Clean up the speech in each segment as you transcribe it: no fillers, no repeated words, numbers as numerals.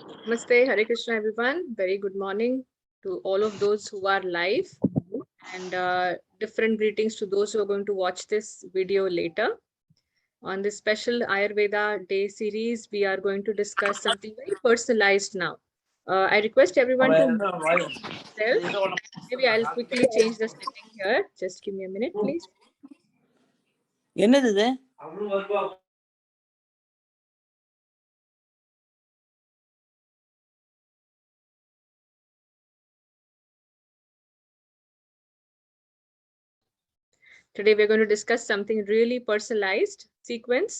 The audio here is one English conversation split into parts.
Namaste, Hare Krishna, everyone. Very good morning to all of those who are live, and different greetings to those who are going to watch this video later. On this special Ayurveda Day series, we are going to discuss something very personalized now. I request everyone to mute themselves. Maybe I'll quickly change the setting here. Just give me a minute, please. என்னது இது? Today we're going to discuss something really personalized sequence,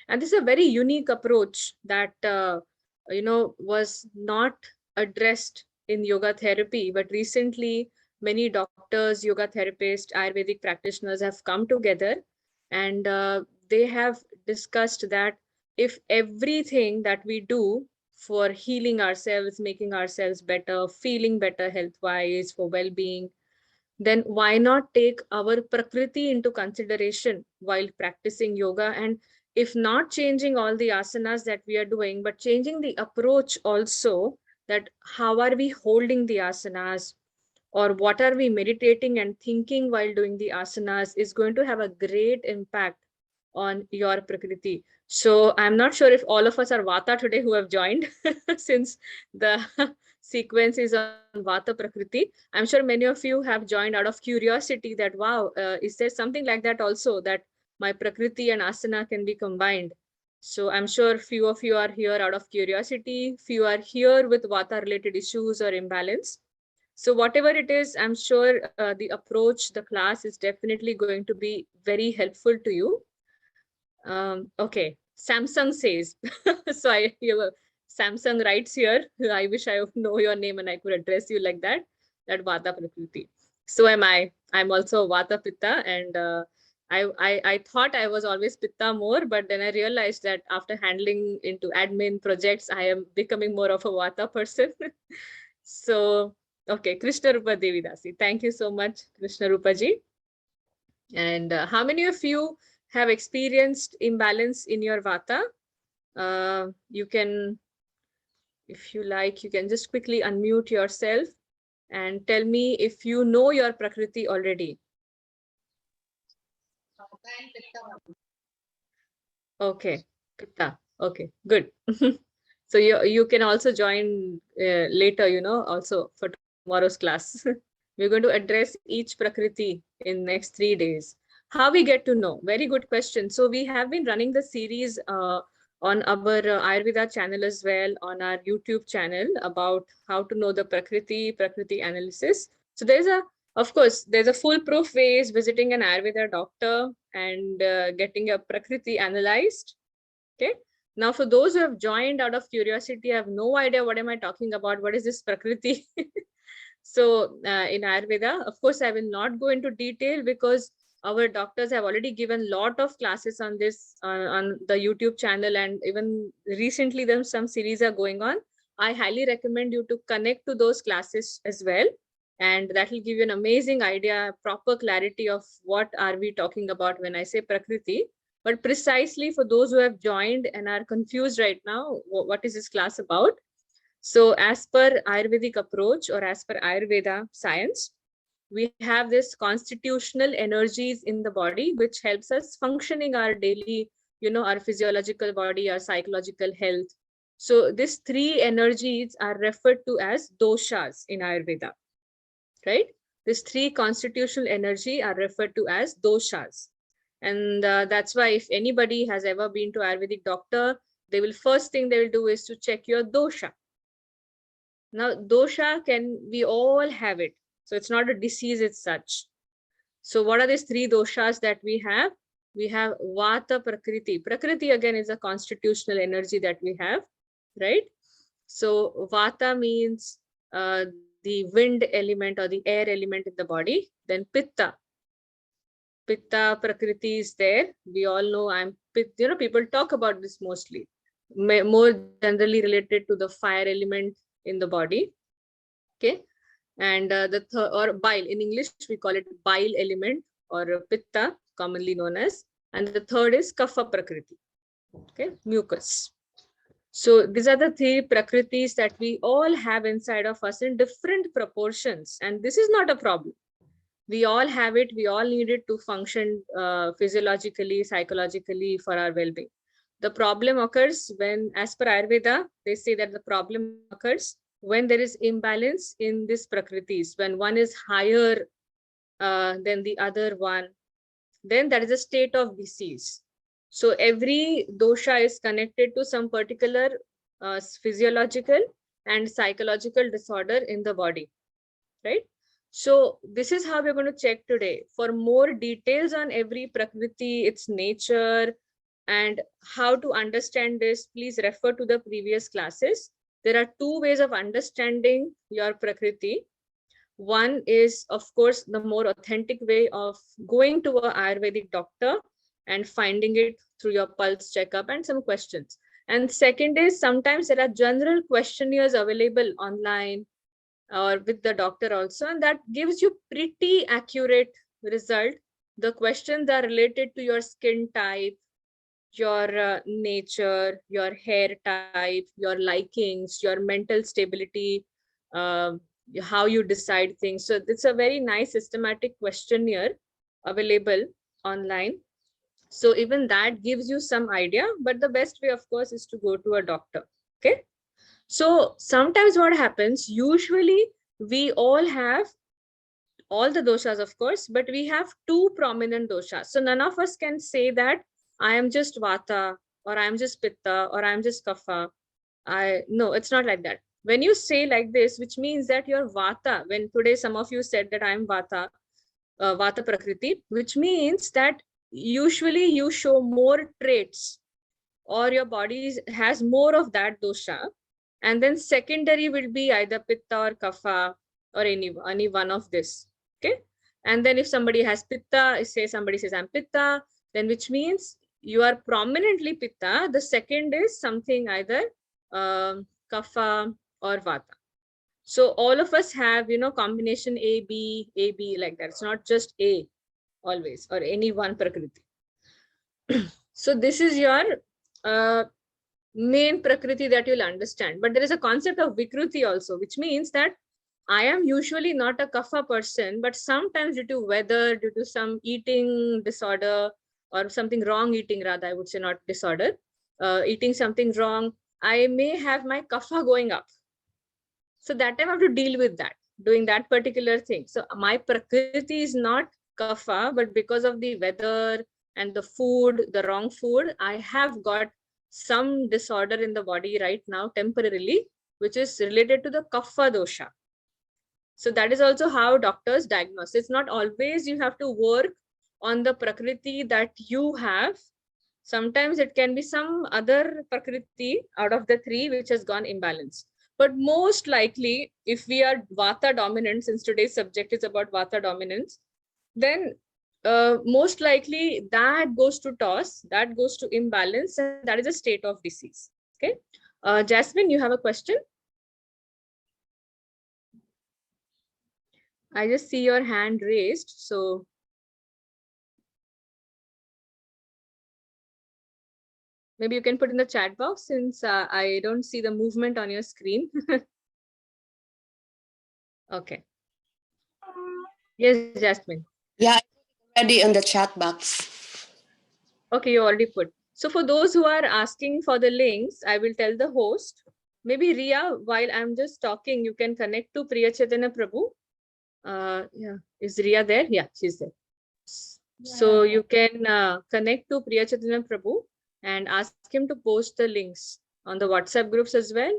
and this is a very unique approach that was not addressed in yoga therapy, but recently many doctors, yoga therapists, Ayurvedic practitioners have come together, and they have discussed that if everything that we do for healing ourselves, making ourselves better, feeling better health wise, for well-being, then why not take our prakriti into consideration while practicing yoga? And if not changing all the asanas that we are doing, but changing the approach also, that how are we holding the asanas, or what are we meditating and thinking while doing the asanas, is going to have a great impact on your prakriti. So I'm not sure if all of us are vata today who have joined since the sequence is on vata prakriti. I'm sure many of you have joined out of curiosity that, wow, is there something like that also, that my prakriti and asana can be combined? So I'm sure few of you are here out of curiosity, few are here with vata related issues or imbalance. So whatever it is, I'm sure the approach, the class is definitely going to be very helpful to you. Okay, Samsung says, so I hear Samsung writes here, I wish I know your name and I could address you like that, that Vata Prakriti. So am I. I'm also Vata Pitta, and I thought I was always Pitta more, but then I realized that after handling into admin projects, I am becoming more of a Vata person. So, okay, Krishna Rupa Devidasi. Thank you so much, Krishna Rupa ji. And how many of you have experienced imbalance in your vata? You can, if you like, you can just quickly unmute yourself and tell me if you know your prakriti already. Okay, Pitta. Okay, good. So you can also join later, also for tomorrow's class. We're going to address each prakriti in next 3 days. How we get to know? Very good question. So we have been running the series on our Ayurveda channel as well, on our YouTube channel, about how to know the prakriti analysis. So of course, there's a foolproof way is visiting an Ayurveda doctor and getting a prakriti analyzed. Okay. Now, for those who have joined out of curiosity, I have no idea what am I talking about. What is this prakriti? So in Ayurveda, of course, I will not go into detail because our doctors have already given a lot of classes on this on the YouTube channel, and even recently some series are going on. I highly recommend you to connect to those classes as well. And that will give you an amazing idea, proper clarity of what are we talking about when I say Prakriti. But precisely for those who have joined and are confused right now, what is this class about? So as per Ayurvedic approach, or as per Ayurveda science, we have this constitutional energies in the body, which helps us functioning our daily, our physiological body, our psychological health. So these three energies are referred to as doshas in Ayurveda, right? These three constitutional energy are referred to as doshas. And that's why if anybody has ever been to Ayurvedic doctor, they will first thing they will do is to check your dosha. Now, dosha we all have it. So it's not a disease as such. So what are these three doshas that we have? We have Vata Prakriti. Prakriti again is a constitutional energy that we have, right? So Vata means the wind element or the air element in the body. Then Pitta. Pitta Prakriti is there. We all know people talk about this mostly. More generally related to the fire element in the body. Okay. And or bile, in English we call it bile element, or pitta, commonly known as. And the third is kapha prakriti, okay, mucus. So these are the three prakritis that we all have inside of us in different proportions. And this is not a problem. We all have it. We all need it to function physiologically, psychologically for our well-being. The problem occurs when, as per Ayurveda, they say that the problem occurs when there is imbalance in these prakritis, when one is higher than the other one, then that is a state of disease. So every dosha is connected to some particular physiological and psychological disorder in the body, right? So this is how we're going to check today. For more details on every prakriti, its nature, and how to understand this, please refer to the previous classes. There are two ways of understanding your prakriti. One is, of course, the more authentic way of going to an Ayurvedic doctor and finding it through your pulse checkup and some questions. And second is, sometimes there are general questionnaires available online or with the doctor also, and that gives you pretty accurate result. The questions are related to your skin type, your nature, your hair type, your likings, your mental stability, uh, how you decide things. So it's a very nice systematic questionnaire available online. So even that gives you some idea, but the best way, of course, is to go to a doctor. Okay. So sometimes what happens, usually we all have all the doshas, of course, but we have two prominent doshas. So none of us can say that I am just vata, or I am just pitta, or I am just kapha. No, it's not like that. When you say like this, which means that your vata, when today some of you said that I am vata, vata prakriti, which means that usually you show more traits, or your body has more of that dosha, and then secondary will be either pitta or kapha, or any one of this. Okay. And then if somebody has pitta, say somebody says I'm pitta, then which means you are prominently pitta. The second is something either kapha or vata. So all of us have, combination A, B like that. It's not just A always, or any one prakriti. So this is your main prakriti that you'll understand. But there is a concept of vikruti also, which means that I am usually not a kapha person, but sometimes due to weather, due to some eating disorder, or something wrong eating, rather, I would say, not disorder, eating something wrong, I may have my kapha going up. So that time I have to deal with that, doing that particular thing. So my prakriti is not kapha, but because of the weather and the food, the wrong food, I have got some disorder in the body right now temporarily, which is related to the kapha dosha. So that is also how doctors diagnose. It's not always you have to work on the prakriti that you have. Sometimes it can be some other prakriti out of the three which has gone imbalanced. But most likely, if we are vata dominant, since today's subject is about vata dominance, then most likely that goes to toss, that goes to imbalance, and that is a state of disease. Okay. Jasmine, you have a question? I just see your hand raised, so maybe you can put in the chat box, since I don't see the movement on your screen. Okay. Yes, Jasmine. Yeah, already on the chat box. Okay, you already put. So for those who are asking for the links, I will tell the host. Maybe Ria, while I'm just talking, you can connect to Priya Chaitanya Prabhu. Yeah, is Ria there? Yeah, she's there. So you can connect to Priya Chaitanya Prabhu and ask him to post the links on the WhatsApp groups as well,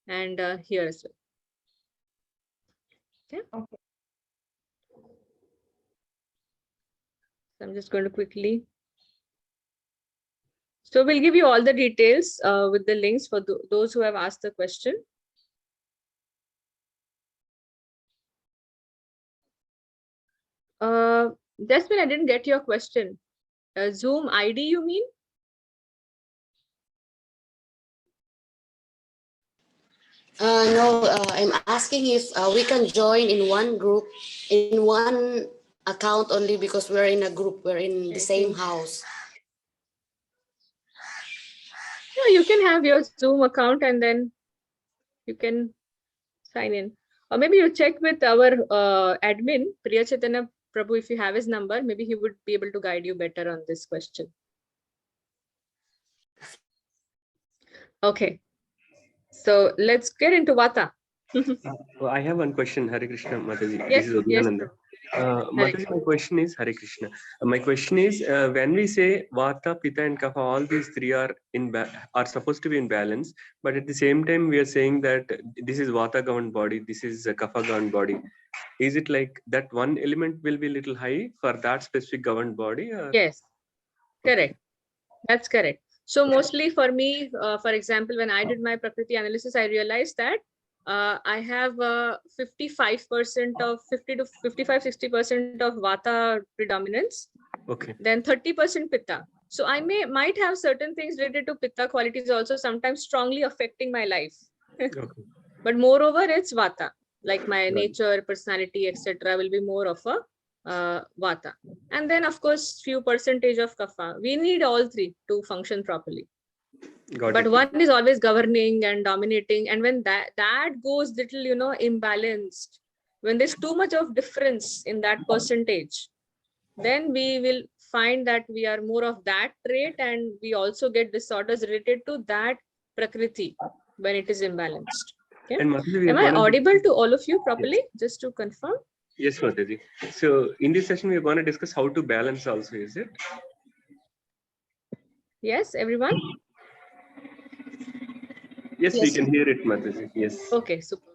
and here as well. Okay. Okay. So I'm just going to quickly. So we'll give you all the details with the links for those who have asked the question. Jasmine, I didn't get your question. Zoom ID, you mean? No, I'm asking if we can join in one group, in one account only, because we're in a group, we're in the same house. Yeah, you can have your Zoom account and then you can sign in. Or maybe you check with our admin, Priya Chaitanya Prabhu, if you have his number, maybe he would be able to guide you better on this question. Okay, so let's get into Vata. I have one question, Hare Krishna Mataji. Yes, This is yes. Udyananda. Hare Mataji, my question is Hare Krishna. My question is when we say Vata, Pitta, and Kapha, all these three are are supposed to be in balance, but at the same time we are saying that this is Vata governed body, this is a Kapha governed body. Is it like that one element will be a little high for that specific governed body? Or? Yes, correct. That's correct. So mostly for me, for example, when I did my Prakriti analysis, I realized that I have 55% of 50 to 55, 60% of Vata predominance. Okay. Then 30% Pitta. So I might have certain things related to Pitta qualities also sometimes strongly affecting my life. Okay. But moreover, it's Vata, like my Right. nature, personality, etc. will be more of a Vata. And then of course, few percentage of Kapha. We need all three to function properly. Got But it. one is always governing and dominating. And when that goes little, imbalanced, when there's too much of difference in that percentage, then we will find that we are more of that trait, and we also get disorders related to that Prakriti when it is imbalanced. Okay. And Mataji, we are Am I gonna audible to all of you properly? Just to confirm. Yes, Mataji. So in this session, we are going to discuss how to balance also, is it? Yes, everyone? Yes, we Yes. can hear it, Mataji. Yes. Okay, super.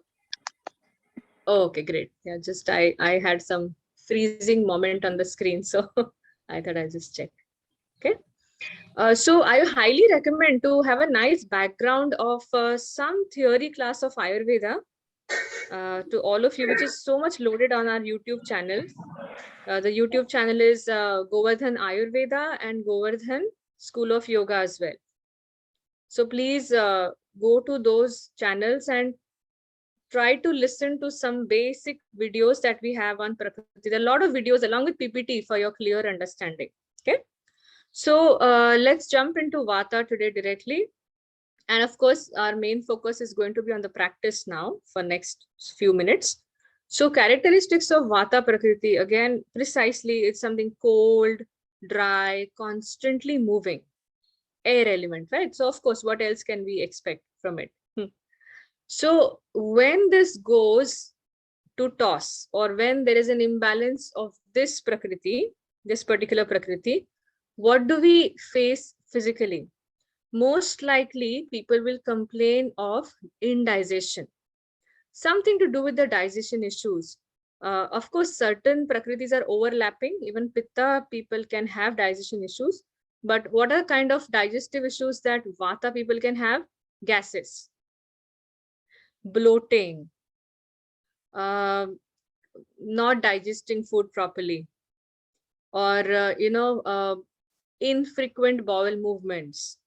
Okay, great. Yeah, just I had some freezing moment on the screen, so I thought I'd just check. Okay. So I highly recommend to have a nice background of some theory class of Ayurveda to all of you, which is so much loaded on our YouTube channel. The YouTube channel is Govardhan Ayurveda and Govardhan School of Yoga as well. So please go to those channels and try to listen to some basic videos that we have on Prakriti. There are a lot of videos along with PPT for your clear understanding. Okay. So let's jump into Vata today directly. And of course, our main focus is going to be on the practice now for next few minutes. So characteristics of Vata Prakriti, again, precisely, it's something cold, dry, constantly moving, air element, right? So of course, what else can we expect from it? So when this goes to toss, or when there is an imbalance of this Prakriti, this particular Prakriti, what do we face physically? Most likely people will complain of indigestion, something to do with the digestion issues. Of course, certain Prakritis are overlapping. Even Pitta people can have digestion issues. But what are kind of digestive issues that Vata people can have? Gases, bloating, not digesting food properly, or infrequent bowel movements.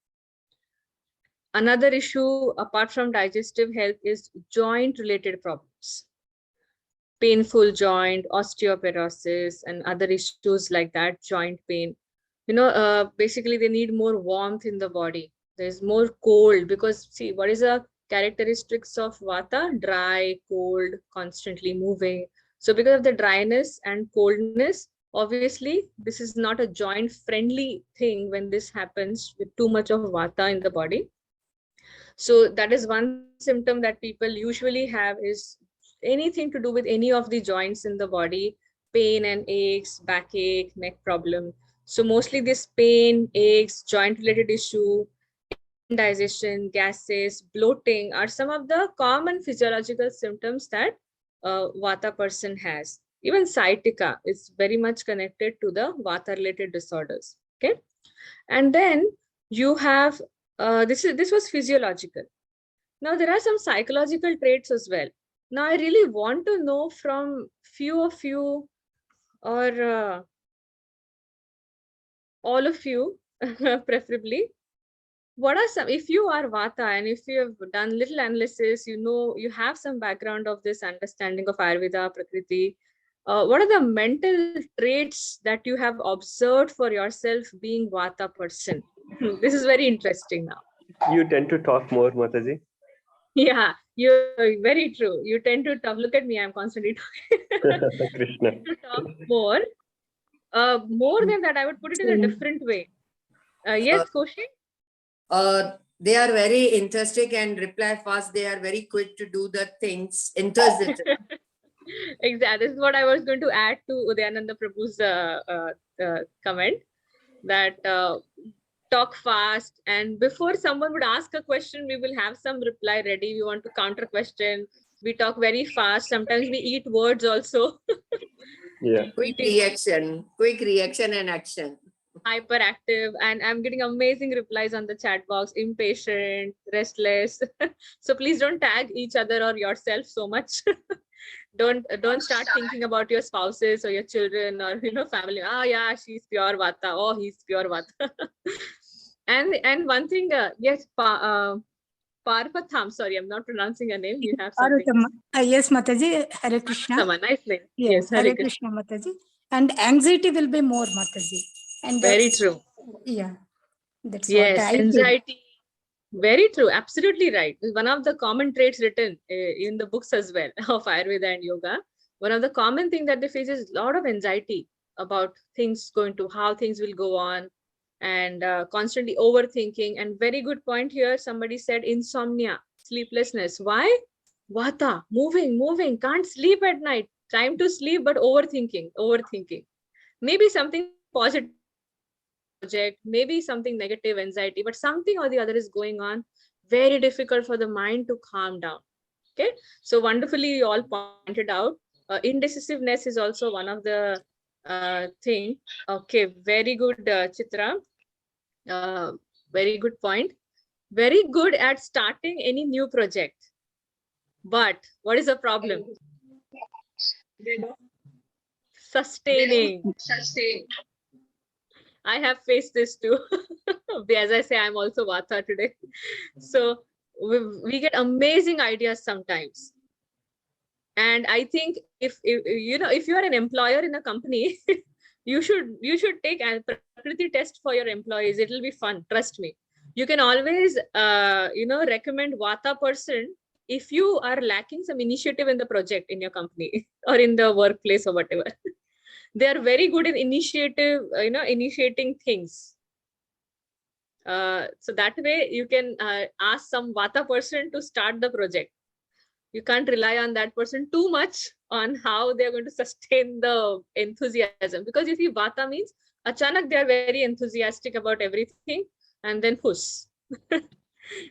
Another issue apart from digestive health is joint related problems, painful joint, osteoporosis, and other issues like that, joint pain. Basically they need more warmth in the body. There's more cold, because see, what is the characteristics of Vata? Dry, cold, constantly moving. So because of the dryness and coldness, obviously this is not a joint friendly thing when this happens with too much of Vata in the body. So that is one symptom that people usually have, is anything to do with any of the joints in the body, pain and aches, backache, neck problem. So mostly this pain, aches, joint related issue, indigestion, gases, bloating are some of the common physiological symptoms that Vata person has. Even sciatica is very much connected to the Vata related disorders. Okay. And then you have this was physiological. Now there are some psychological traits as well. Now I really want to know from few of you, or all of you preferably, what are some, if you are Vata and if you have done little analysis, you have some background of this understanding of Ayurveda, Prakriti, what are the mental traits that you have observed for yourself being Vata person? This is very interesting now. You tend to talk more, Mataji. Yeah, you're very true. You tend to talk. Look at me, I'm constantly talking. Krishna. To talk more. More than that, I would put it in a different way. Yes, Koshi? They are very enthusiastic and reply fast. They are very quick to do the things. Enthusiastic. Exactly. This is what I was going to add to Udayananda Prabhu's comment, that talk fast, and before someone would ask a question, we will have some reply ready. We want to counter question. We talk very fast. Sometimes we eat words also. Yeah. Quick Eating reaction and action. hyperactive, and I'm getting amazing replies on the chat box. Impatient, restless. So please don't tag each other or yourself so much. Don't start thinking about your spouses or your children or family. Ah, yeah, she's pure vata. Oh, he's pure vata. And one thing, yes, Parvatham. Sorry, I'm not pronouncing your name. You have something. Yes, Mataji. Hare Krishna. Sama, nice name. Yes, Hare Hare Krishna. Krishna, Mataji. And anxiety will be more, Mataji. And Very true. yeah, that's Yes, what I feel. anxiety. Very true. Absolutely right. It's one of the common traits written in the books as well of Ayurveda and yoga. One of the common things that they face is a lot of anxiety about things going to how things will go on, and constantly overthinking. And very good point here. Somebody said insomnia, sleeplessness. Why? Vata, moving, can't sleep at night. Time to sleep, but overthinking. Maybe something positive project, maybe something negative, anxiety, but something or the other is going on. Very difficult for the mind to calm down. Okay, so wonderfully you all pointed out. Indecisiveness is also one of the thing. Okay, very good, Chitra. Very good point. Very good at starting any new project. But what is the problem? Sustaining. I have faced this too. As I say, I'm also Vata today. So we get amazing ideas sometimes. And I think if you are an employer in a company, you should take a Prakriti test for your employees. It'll be fun. Trust me. You can always recommend Vata person if you are lacking some initiative in the project in your company or in the workplace or whatever. They are very good in initiating things. So that way you can ask some Vata person to start the project. You can't rely on that person too much on how they're going to sustain the enthusiasm, because you see Vata means achanak they are very enthusiastic about everything and then push.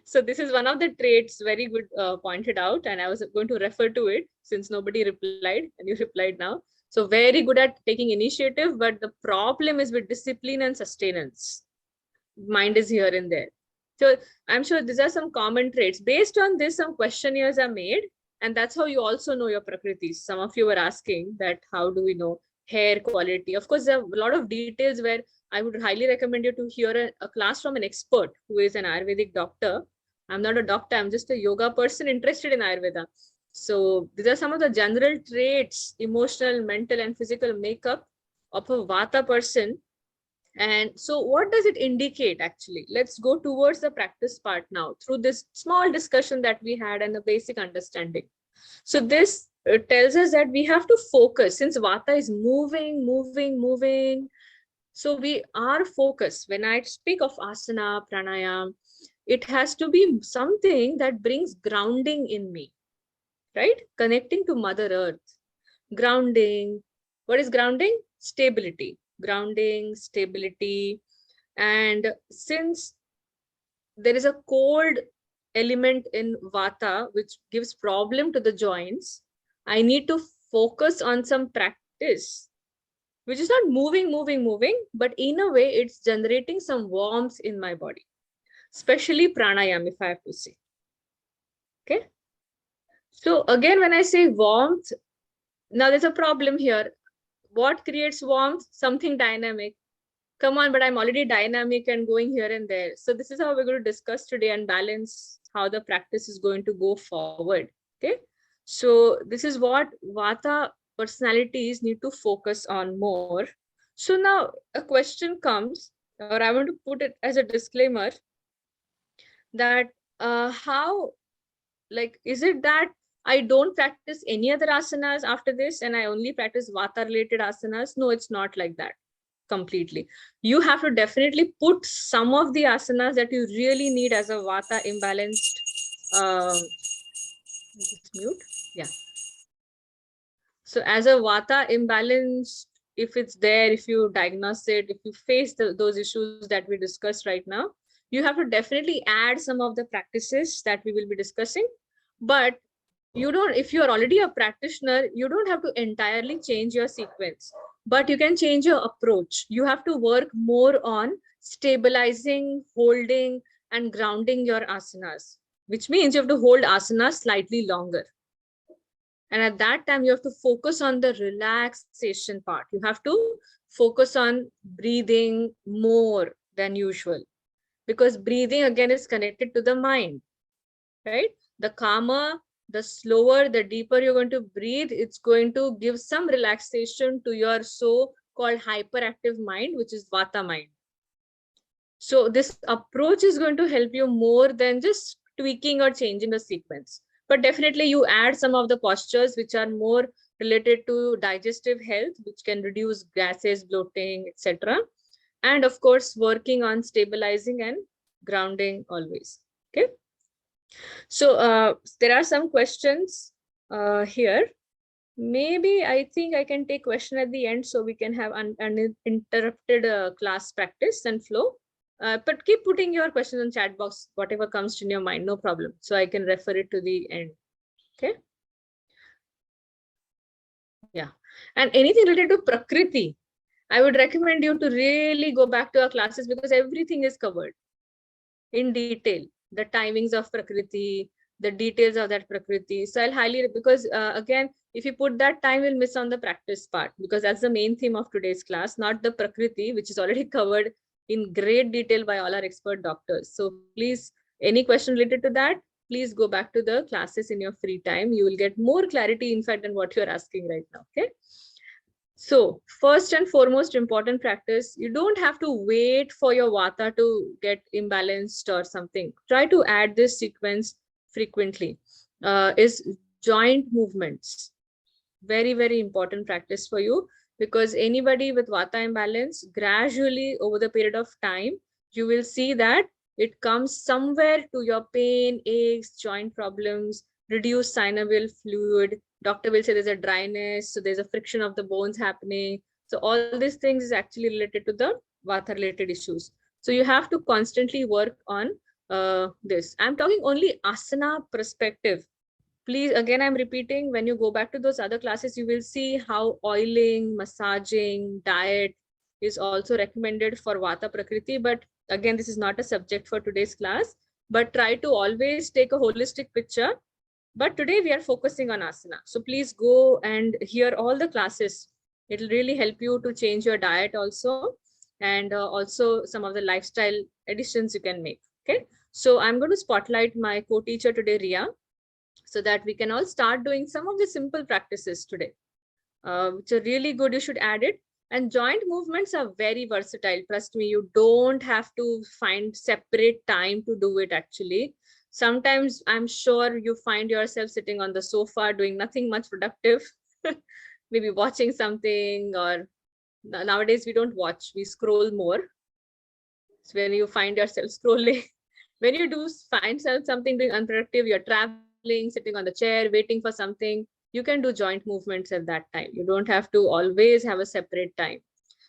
So this is one of the traits very good pointed out, and I was going to refer to it since nobody replied and you replied now. So very good at taking initiative, but the problem is with discipline and sustenance. Mind is here and there. So I'm sure these are some common traits. Based on this, some questionnaires are made, and that's how you also know your Prakritis. Some of you were asking that how do we know hair quality? Of course, there are a lot of details where I would highly recommend you to hear a class from an expert who is an Ayurvedic doctor. I'm not a doctor, I'm just a yoga person interested in Ayurveda. So these are some of the general traits, emotional, mental, and physical makeup of a Vata person. And so what does it indicate actually? Let's go towards the practice part now through this small discussion that we had and the basic understanding. So this tells us that we have to focus, since Vata is moving. So we are focused. When I speak of asana, pranayam, it has to be something that brings grounding in me, right? Connecting to Mother Earth. Grounding. What is grounding? Stability. Grounding, stability. And since there is a cold element in Vata, which gives problem to the joints, I need to focus on some practice, which is not moving, but in a way it's generating some warmth in my body, especially pranayam, if I have to say. Okay. So again, when I say warmth, now there's a problem here. What creates warmth? Something dynamic. Come on, but I'm already dynamic and going here and there. So this is how we're going to discuss today and balance how the practice is going to go forward. Okay. So this is what Vata personalities need to focus on more. So now a question comes, or I want to put it as a disclaimer. that how, like, is it that I don't practice any other asanas after this and I only practice vata related asanas? No, it's not like that completely. You have to definitely put some of the asanas that you really need as a vata imbalanced. Just mute. Yeah. So as a vata imbalance, if it's there, if you diagnose it, if you face those issues that we discussed right now, you have to definitely add some of the practices that we will be discussing. But you don't, if you're already a practitioner, you don't have to entirely change your sequence, but you can change your approach. You have to work more on stabilizing, holding, and grounding your asanas, which means you have to hold asanas slightly longer. And at that time, you have to focus on the relaxation part. You have to focus on breathing more than usual, because breathing again is connected to the mind, right? The calmer, the slower, the deeper you're going to breathe, it's going to give some relaxation to your so-called hyperactive mind, which is vata mind. So this approach is going to help you more than just tweaking or changing the sequence. But definitely you add some of the postures which are more related to digestive health, which can reduce gases, bloating, etc. And of course, working on stabilizing and grounding always. Okay. So there are some questions here. Maybe I think I can take question at the end so we can have uninterrupted class practice and flow. But keep putting your questions in chat box, whatever comes in your mind, no problem. So I can refer it to the end. Okay. Yeah. And anything related to Prakriti, I would recommend you to really go back to our classes because everything is covered in detail. The timings of Prakriti, the details of that Prakriti. So I'll highly, because again, if you put that time, we'll miss on the practice part, because that's the main theme of today's class, not the Prakriti, which is already covered in great detail by all our expert doctors. So please, any question related to that, please go back to the classes in your free time. You will get more clarity, in fact, than what you're asking right now. Okay. So first and foremost important practice, you don't have to wait for your vata to get imbalanced or something. Try to add this sequence frequently. Is joint movements. Very, very important practice for you, because anybody with vata imbalance, gradually over the period of time, you will see that it comes somewhere to your pain, aches, joint problems, reduced synovial fluid. Doctor will say there's a dryness, so there's a friction of the bones happening. So all these things is actually related to the vata related issues. So you have to constantly work on this. I'm talking only asana perspective. Please, again, I'm repeating, when you go back to those other classes, you will see how oiling, massaging, diet is also recommended for vata prakriti. But again, this is not a subject for today's class, but try to always take a holistic picture. But today we are focusing on asana. So please go and hear all the classes. It'll really help you to change your diet also, and also some of the lifestyle additions you can make. Okay. So I'm going to spotlight my co-teacher today, Ria, so that we can all start doing some of the simple practices today, which are really good. You should add it. And joint movements are very versatile. Trust me, you don't have to find separate time to do it actually. Sometimes I'm sure you find yourself sitting on the sofa doing nothing much productive, maybe watching something, or nowadays we don't watch, we scroll more. So when you find yourself scrolling, when you do find something doing unproductive, you're traveling, sitting on the chair, waiting for something, you can do joint movements at that time. You don't have to always have a separate time.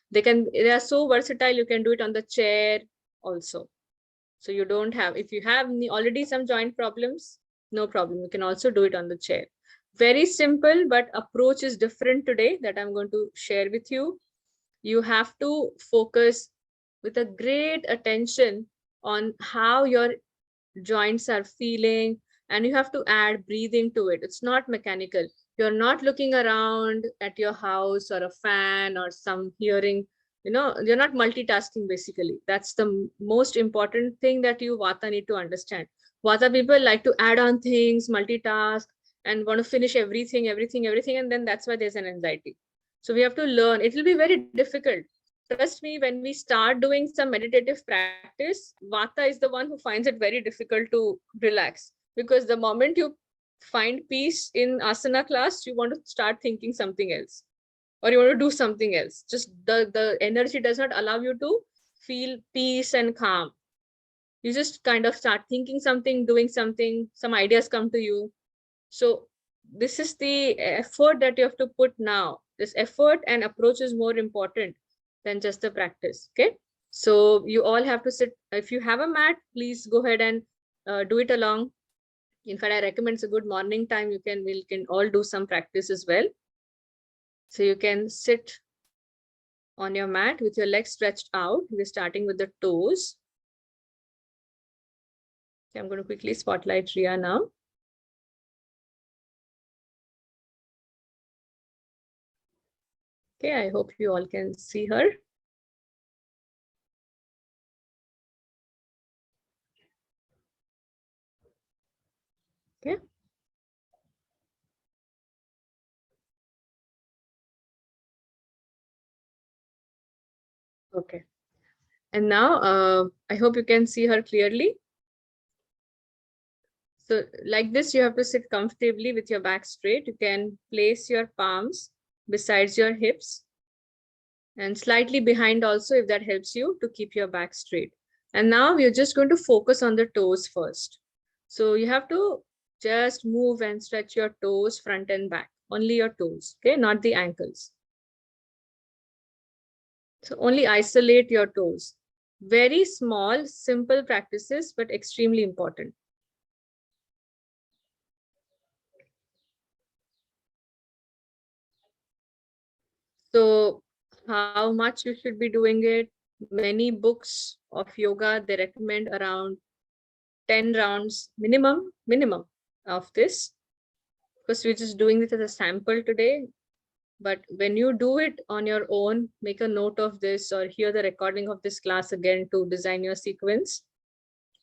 They are so versatile. You can do it on the chair also. So you don't have, if you have already some joint problems, no problem. You can also do it on the chair. Very simple, but approach is different today that I'm going to share with you. You have to focus with a great attention on how your joints are feeling, and you have to add breathing to it. It's not mechanical. You're not looking around at your house or a fan or some hearing, you're not multitasking basically. That's the most important thing that you vata need to understand. Vata people like to add on things, multitask, and want to finish everything, and then that's why there's an anxiety. So we have to learn. It will be very difficult. trust me, when we start doing some meditative practice, Vata is the one who finds it very difficult to relax, because the moment you find peace in asana class, you want to start thinking something else, or you want to do something else. Just the energy does not allow you to feel peace and calm. You just kind of start thinking something, doing something, some ideas come to you. So this is the effort that you have to put now. This effort and approach is more important than just the practice. Okay. So you all have to sit. If you have a mat, please go ahead and do it along. In fact, I recommend it's a good morning time. We can all do some practice as well. So you can sit on your mat with your legs stretched out. We're starting with the toes. Okay, I'm going to quickly spotlight Ria now. Okay, I hope you all can see her. Okay. Okay. And now I hope you can see her clearly. So like this, you have to sit comfortably with your back straight. You can place your palms besides your hips and slightly behind also, if that helps you to keep your back straight. And now we're just going to focus on the toes first. So you have to just move and stretch your toes front and back, only your toes, okay, not the ankles. So only isolate your toes. Very small, simple practices, but extremely important. So how much you should be doing it? Many books of yoga, they recommend around 10 rounds minimum of this, because we're just doing this as a sample today. But when you do it on your own, make a note of this or hear the recording of this class again to design your sequence.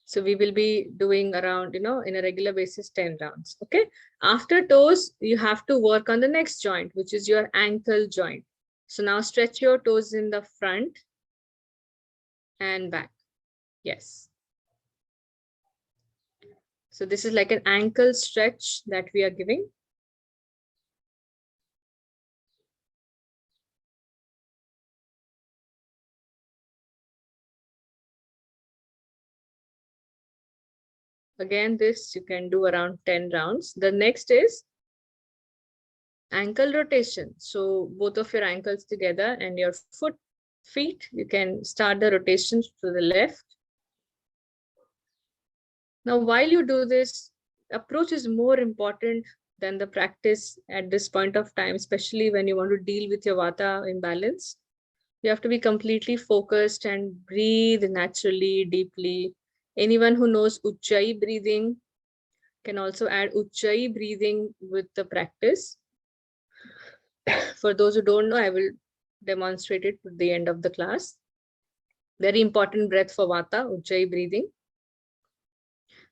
So we will be doing around, in a regular basis, 10 rounds. Okay. After toes, you have to work on the next joint, which is your ankle joint. So now stretch your toes in the front and back. Yes. So this is like an ankle stretch that we are giving. Again, this you can do around 10 rounds. The next is ankle rotation. So both of your ankles together and your feet, you can start the rotation to the left. Now, while you do this, approach is more important than the practice at this point of time, especially when you want to deal with your Vata imbalance. You have to be completely focused and breathe naturally, deeply. Anyone who knows Ujjayi breathing can also add Ujjayi breathing with the practice. For those who don't know, I will demonstrate it at the end of the class. Very important breath for Vata, Ujjayi breathing.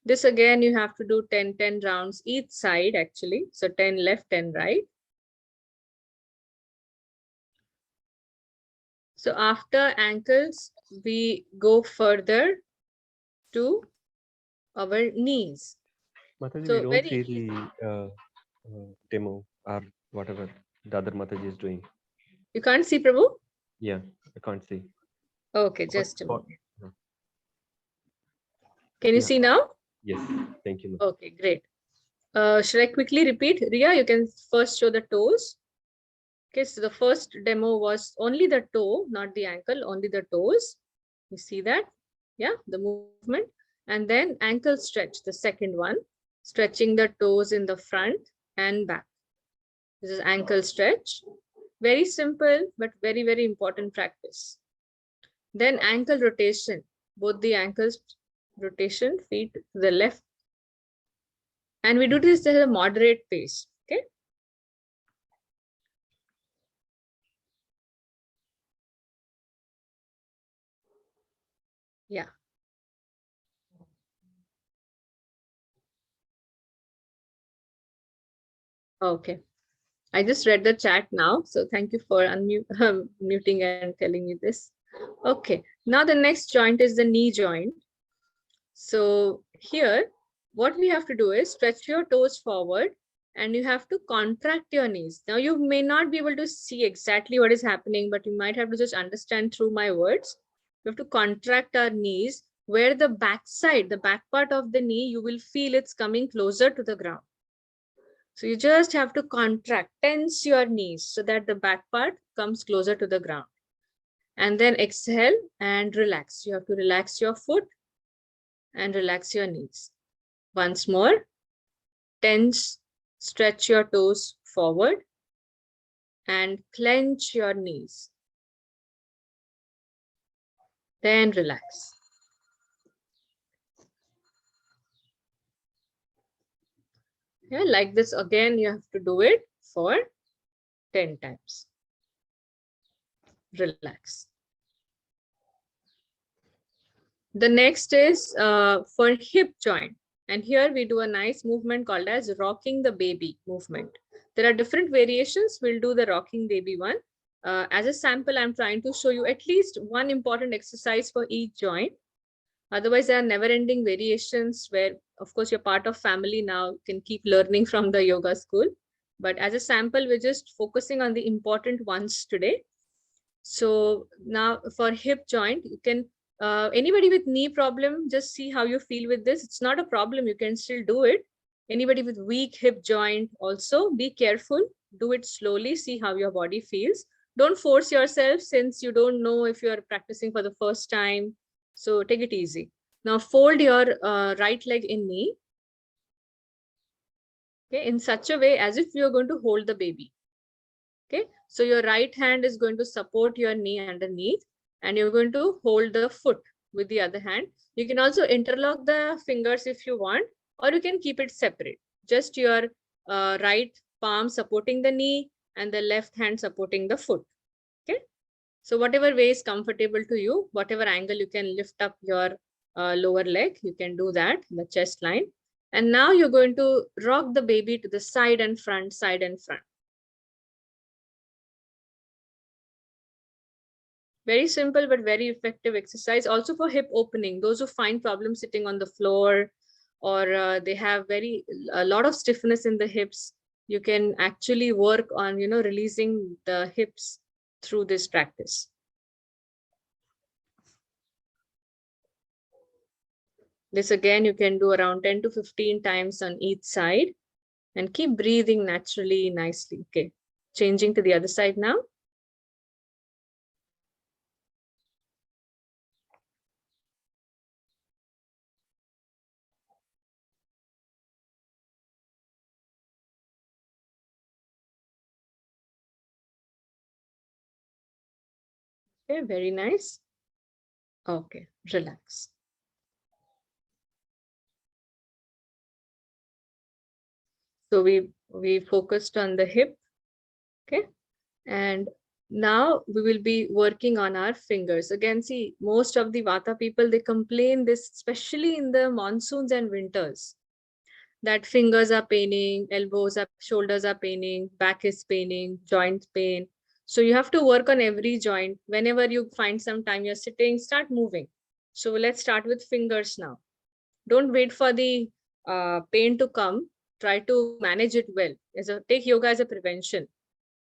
This again, you have to do 10 rounds each side actually. So 10 left, 10 right. So after ankles, we go further to our knees. Mataji, So we don't very see easy. the demo or whatever the other Mataji is doing. You can't see, Prabhu? Yeah, I can't see. Okay, just a What- minute. Can you Yeah. see now? Yes, thank you. Okay, great. Should I quickly repeat? Ria, you can first show the toes. Okay, so the first demo was only the toe, not the ankle, only the toes. You see that? Yeah, the movement. And then ankle stretch, the second one, stretching the toes in the front and back. This is ankle stretch. Very simple, but very, very important practice. Then ankle rotation, both the ankles rotation, feet to the left. And we do this at a moderate pace. Okay. Yeah. Okay. I just read the chat now, so thank you for muting and telling me this. Okay, now the next joint is the knee joint. So here, what we have to do is stretch your toes forward and you have to contract your knees. Now you may not be able to see exactly what is happening, but you might have to just understand through my words. We have to contract our knees where the back side, the back part of the knee, you will feel it's coming closer to the ground. So you just have to contract, tense your knees so that the back part comes closer to the ground. And then exhale and relax. You have to relax your foot and relax your knees. Once more, tense, stretch your toes forward and clench your knees. Then relax. Yeah, like this again, you have to do it for 10 times. Relax. The next is for hip joint. And here we do a nice movement called as rocking the baby movement. There are different variations. We'll do the rocking baby one. As a sample, I'm trying to show you at least one important exercise for each joint. Otherwise, there are never-ending variations where, of course, you're part of family now, you can keep learning from the yoga school. But as a sample, we're just focusing on the important ones today. So now for hip joint, you can, anybody with knee problem, just see how you feel with this. It's not a problem, you can still do it. Anybody with weak hip joint also, be careful, do it slowly, see how your body feels. Don't force yourself since you don't know if you're practicing for the first time. So take it easy. Now fold your right leg in knee. Okay, in such a way as if you're going to hold the baby. Okay, so your right hand is going to support your knee underneath and you're going to hold the foot with the other hand. You can also interlock the fingers if you want, or you can keep it separate. Just your right palm supporting the knee and the left hand supporting the foot. Okay, so whatever way is comfortable to you, whatever angle you can lift up your lower leg, you can do that, the chest line. And now you're going to rock the baby to the side and front, side and front. Very simple, but very effective exercise. Also for hip opening, those who find problems sitting on the floor or they have a lot of stiffness in the hips, you can actually work on, releasing the hips through this practice. This again, you can do around 10 to 15 times on each side and keep breathing naturally, nicely. Okay, changing to the other side now. Okay, very nice. Okay, relax. So we focused on the hip, okay? And now we will be working on our fingers. Again, see, most of the Vata people, they complain this, especially in the monsoons and winters, that fingers are paining, shoulders are paining, back is paining, joint pain. So you have to work on every joint. Whenever you find some time you're sitting, start moving. So let's start with fingers now. Don't wait for the pain to come. Try to manage it well. Take yoga as a prevention.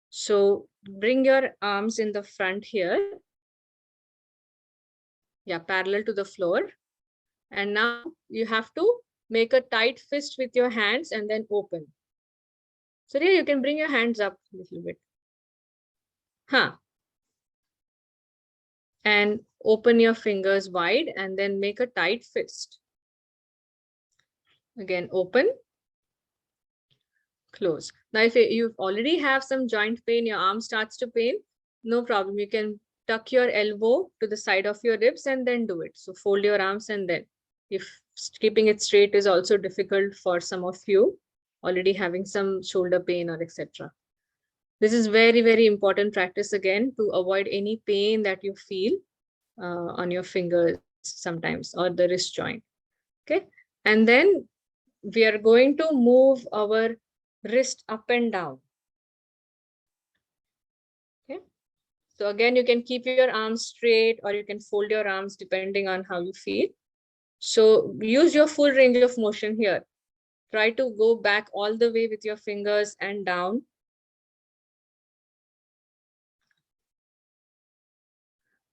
So bring your arms in the front here. Yeah, parallel to the floor. And now you have to make a tight fist with your hands and then open. So here you can bring your hands up a little bit. And open your fingers wide and then make a tight fist. Again, open, close. Now, if you already have some joint pain, your arm starts to pain, no problem. You can tuck your elbow to the side of your ribs and then do it. So fold your arms and then, if keeping it straight is also difficult for some of you, already having some shoulder pain or etc. This is very, very important practice again to avoid any pain that you feel on your fingers sometimes or the wrist joint. Okay, and then we are going to move our wrist up and down. So again, you can keep your arms straight or you can fold your arms depending on how you feel. So use your full range of motion here. Try to go back all the way with your fingers and down.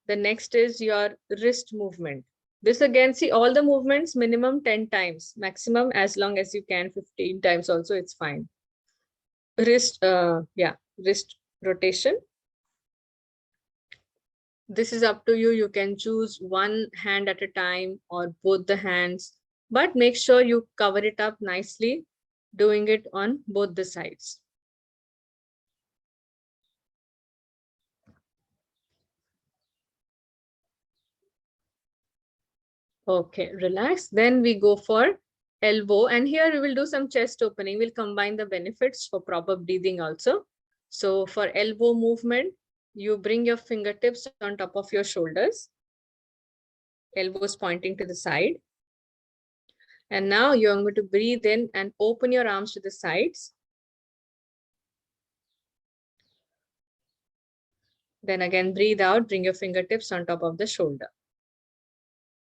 The next is your wrist movement. This again, see all the movements minimum 10 times, maximum as long as you can 15 times also, it's fine. Wrist, wrist rotation. This is up to you. You can choose one hand at a time or both the hands, but make sure you cover it up nicely, doing it on both the sides. Okay, relax. Then we go for elbow, and here we will do some chest opening. We'll combine the benefits for proper breathing also. So for elbow movement, you bring your fingertips on top of your shoulders, elbows pointing to the side. And now you're going to breathe in and open your arms to the sides. Then again, breathe out, bring your fingertips on top of the shoulder.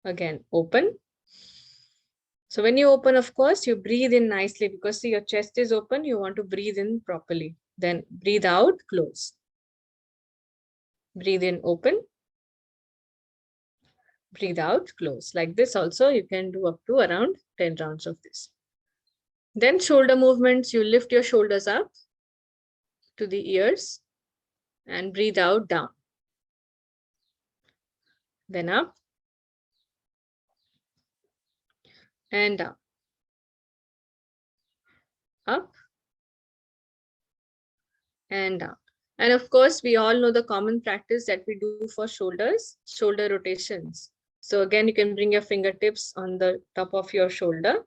Again, open. So when you open, of course, you breathe in nicely because see your chest is open. You want to breathe in properly. Then breathe out, close. Breathe in, open. Breathe out, close. Like this also, you can do up to around 10 rounds of this. Then shoulder movements, you lift your shoulders up to the ears and breathe out, down. Then up and down. Up and down. And of course, we all know the common practice that we do for shoulders, shoulder rotations. So again, you can bring your fingertips on the top of your shoulder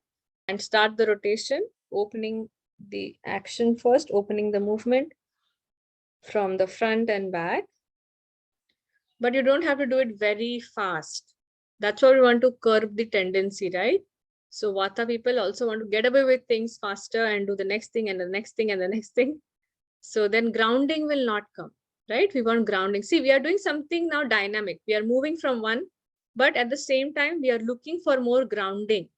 and start the rotation, opening the action first, opening the movement from the front and back. But you don't have to do it very fast. That's why we want to curb the tendency, right? So Vata people also want to get away with things faster and do the next thing and the next thing and the next thing. So then grounding will not come, right? We want grounding. See, we are doing something now dynamic. We are moving from one, but at the same time, we are looking for more grounding,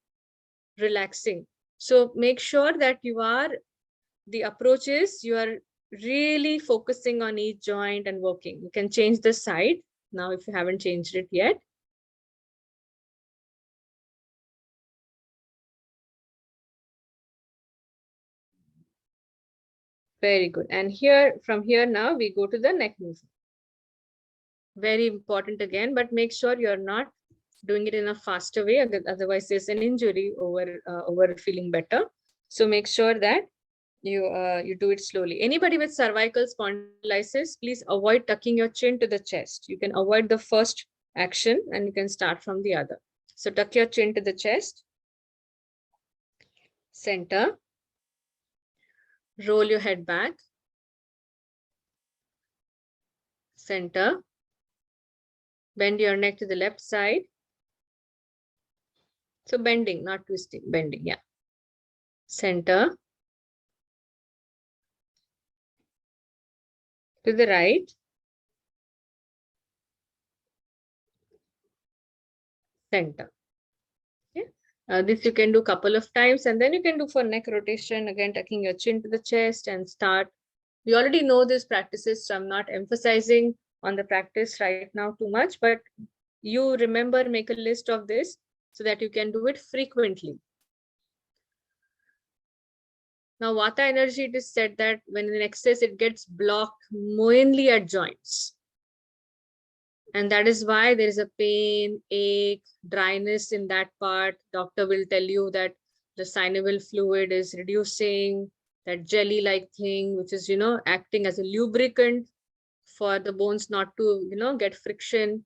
relaxing. So make sure that the approach is you are really focusing on each joint and working. You can change the side now if you haven't changed it yet. Very good. And here, from here now, we go to the neck movement. Very important again, but make sure you're not doing it in a faster way. Otherwise, there's an injury over feeling better. So make sure that you do it slowly. Anybody with cervical spondylitis, please avoid tucking your chin to the chest. You can avoid the first action and you can start from the other. So tuck your chin to the chest. Center. Roll your head back. Center. Bend your neck to the left side. So bending, not twisting, bending, yeah. Center. To the right. Center. Okay. This you can do a couple of times and then you can do for neck rotation, again, tucking your chin to the chest and start. We already know these practices, so I'm not emphasizing on the practice right now too much, but you remember, make a list of this so that you can do it frequently. Now, Vata energy, it is said that when in excess, it gets blocked mainly at joints. And that is why there is a pain, ache, dryness in that part. Doctor will tell you that the synovial fluid is reducing, that jelly-like thing, which is, acting as a lubricant for the bones not to, get friction.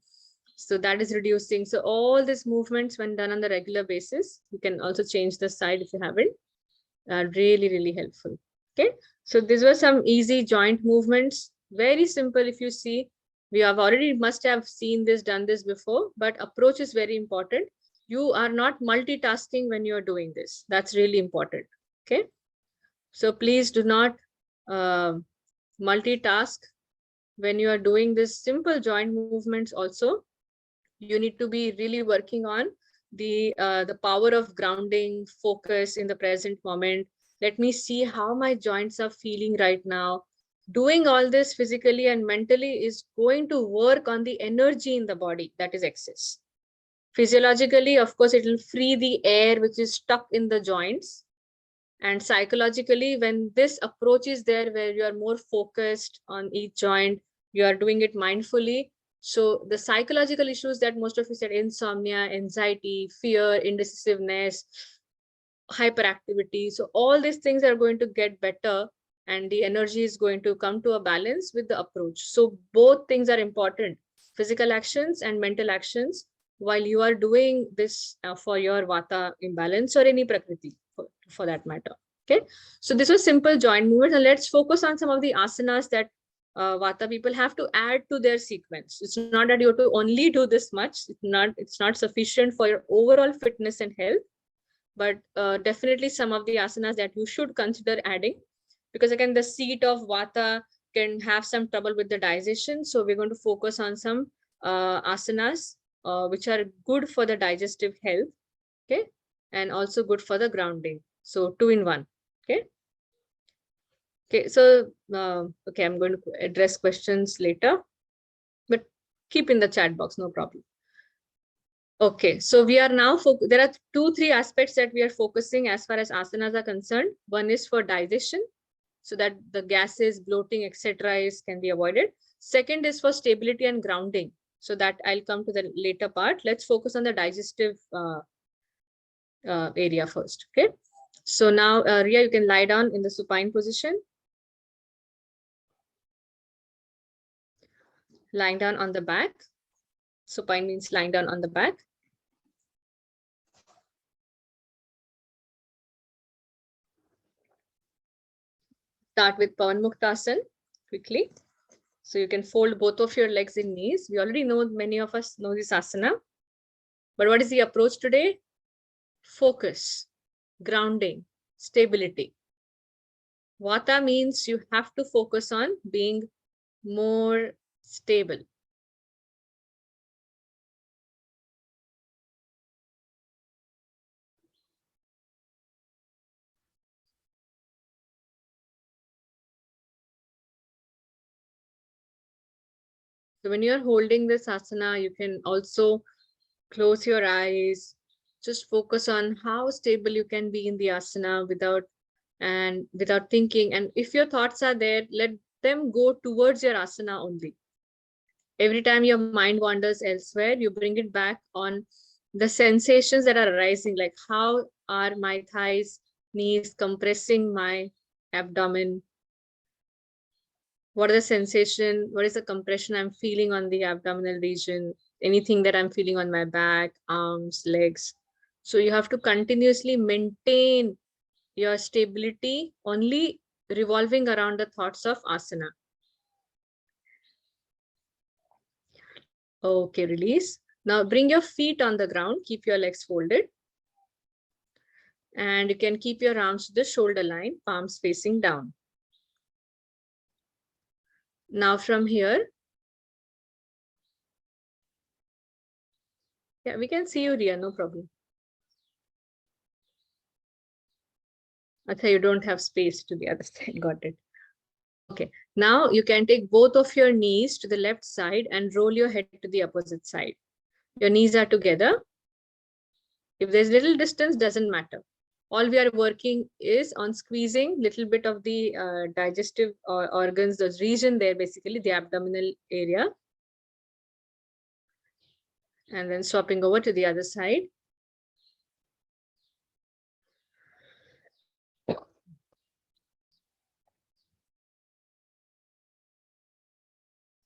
So that is reducing. So all these movements, when done on the regular basis, you can also change the side if you haven't, are really, really helpful. Okay. So these were some easy joint movements. Very simple. If you see, we have already must have seen this, done this before, but approach is very important. You are not multitasking when you're doing this. That's really important. Okay. So please do not multitask when you are doing this simple joint movements also, you need to be really working on the power of grounding, focus in the present moment. Let me see how my joints are feeling right now. Doing all this physically and mentally is going to work on the energy in the body that is excess. Physiologically, of course, it will free the air which is stuck in the joints. And psychologically, when this approach is there, where you are more focused on each joint, you are doing it mindfully. So the psychological issues that most of you said, insomnia, anxiety, fear, indecisiveness, hyperactivity. So all these things are going to get better, and the energy is going to come to a balance with the approach. So both things are important, physical actions and mental actions, while you are doing this for your Vata imbalance or any Prakriti for that matter. Okay, so this was simple joint movements, and let's focus on some of the asanas that Vata people have to add to their sequence. It's not that you have to only do this much. It's not sufficient for your overall fitness and health, but definitely some of the asanas that you should consider adding, because again, the seat of Vata can have some trouble with the digestion. So we're going to focus on some asanas which are good for the digestive health, okay, and also good for the grounding. So 2 in 1, okay. Okay, so okay, I'm going to address questions later, but keep in the chat box, no problem. Okay, so we are now, there are 2-3 aspects that we are focusing as far as asanas are concerned. One is for digestion, so that the gases, bloating, etc. can be avoided. Second is for stability and grounding. So that I'll come to the later part. Let's focus on the digestive area first, okay? So now, Ria, you can lie down in the supine position. Lying down on the back. Supine means lying down on the back. Start with Pawan Muktasan quickly. So you can fold both of your legs in knees. We already know, many of us know this asana. But what is the approach today? Focus, grounding, stability. Vata means you have to focus on being more stable. So when you're holding this asana, you can also close your eyes, just focus on how stable you can be in the asana without thinking. And if your thoughts are there, let them go towards your asana only. Every time your mind wanders elsewhere, you bring it back on the sensations that are arising, like how are my thighs, knees compressing my abdomen? What are the sensation? What is the compression I'm feeling on the abdominal region? Anything that I'm feeling on my back, arms, legs. So you have to continuously maintain your stability, only revolving around the thoughts of asana. Okay, release. Now bring your feet on the ground, keep your legs folded. And you can keep your arms to the shoulder line, palms facing down. Now from here, yeah, we can see you, Ria, no problem. I thought you don't have space to the other side, got it. Okay, now you can take both of your knees to the left side and roll your head to the opposite side. Your knees are together. If there's little distance, doesn't matter. All we are working is on squeezing little bit of the digestive organs, the region there, basically the abdominal area. And then swapping over to the other side.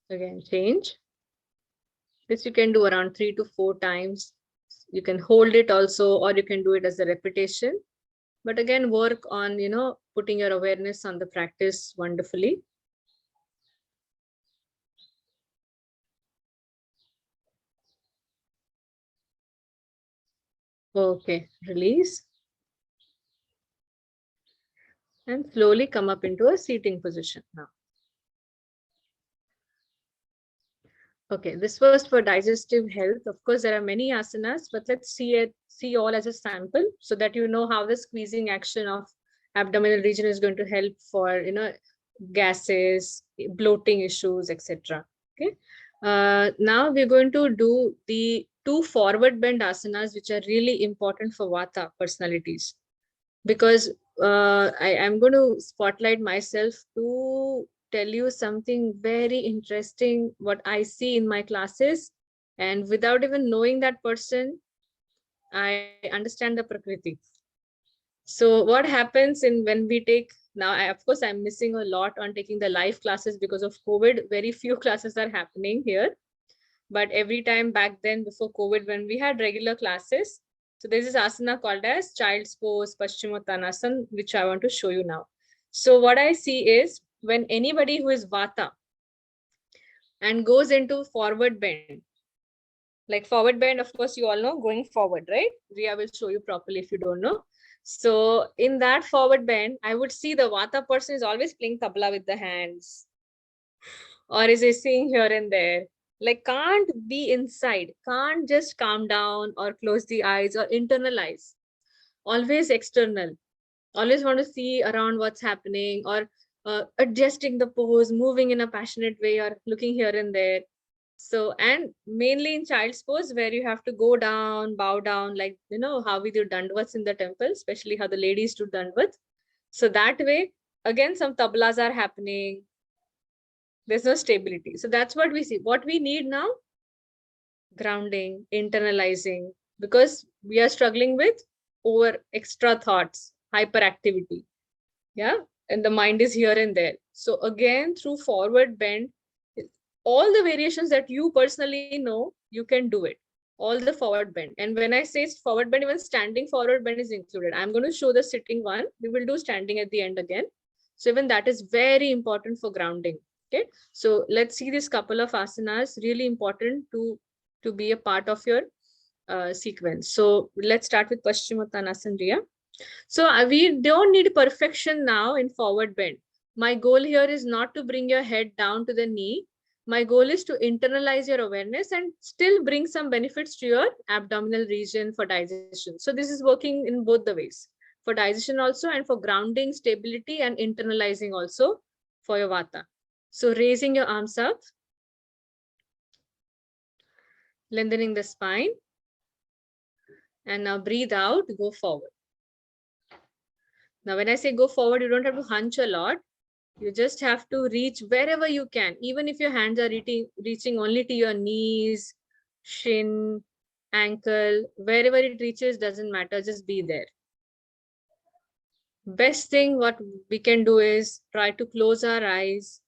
Again, change. This you can do around 3 to 4 times. You can hold it also, or you can do it as a repetition. But again, work on, putting your awareness on the practice wonderfully. Okay, release. And slowly come up into a seating position now. Okay, this was for digestive health. Of course, there are many asanas, but let's see all as a sample so that you know how the squeezing action of abdominal region is going to help for, gases, bloating issues, etc. Okay. Now we're going to do the 2 forward bend asanas, which are really important for Vata personalities, because I am going to spotlight myself to tell you something very interesting, what I see in my classes. And without even knowing that person, I understand the Prakriti. So what happens in when we take, now of course I'm missing a lot on taking the live classes because of COVID. Very few classes are happening here. But every time back then before COVID, when we had regular classes, so there's this asana called as child's pose, Paschimottanasana, which I want to show you now. So what I see is when anybody who is Vata and goes into forward bend, like forward bend, of course, you all know, going forward, right? Ria will show you properly if you don't know. So in that forward bend, I would see the Vata person is always playing tabla with the hands, or is he seeing here and there, like can't be inside, can't just calm down or close the eyes or internalize, always external, always want to see around what's happening, or adjusting the pose, moving in a passionate way, or looking here and there. So, and mainly in child's pose, where you have to go down, bow down, like how we do dandavats in the temple, especially how the ladies do dandavats. So that way, again, some tablas are happening, there's no stability. So that's what we see. What we need now, grounding, internalizing, because we are struggling with over extra thoughts, hyperactivity. Yeah. And the mind is here and there. So again, through forward bend, all the variations that you personally know, you can do it. All the forward bend. And when I say forward bend, even standing forward bend is included. I'm going to show the sitting one. We will do standing at the end again. So even that is very important for grounding. Okay. So let's see this couple of asanas, really important to be a part of your sequence. So let's start with Paschimottanasana, Riya. So we don't need perfection now in forward bend. My goal here is not to bring your head down to the knee. My goal is to internalize your awareness and still bring some benefits to your abdominal region for digestion. So this is working in both the ways, for digestion also, and for grounding, stability, and internalizing also for your Vata. So raising your arms up, lengthening the spine, and now breathe out, go forward. Now, when I say go forward, you don't have to hunch a lot. You just have to reach wherever you can. Even if your hands are reaching only to your knees, shin, ankle, wherever it reaches, doesn't matter. Just be there. Best thing what we can do is try to close our eyes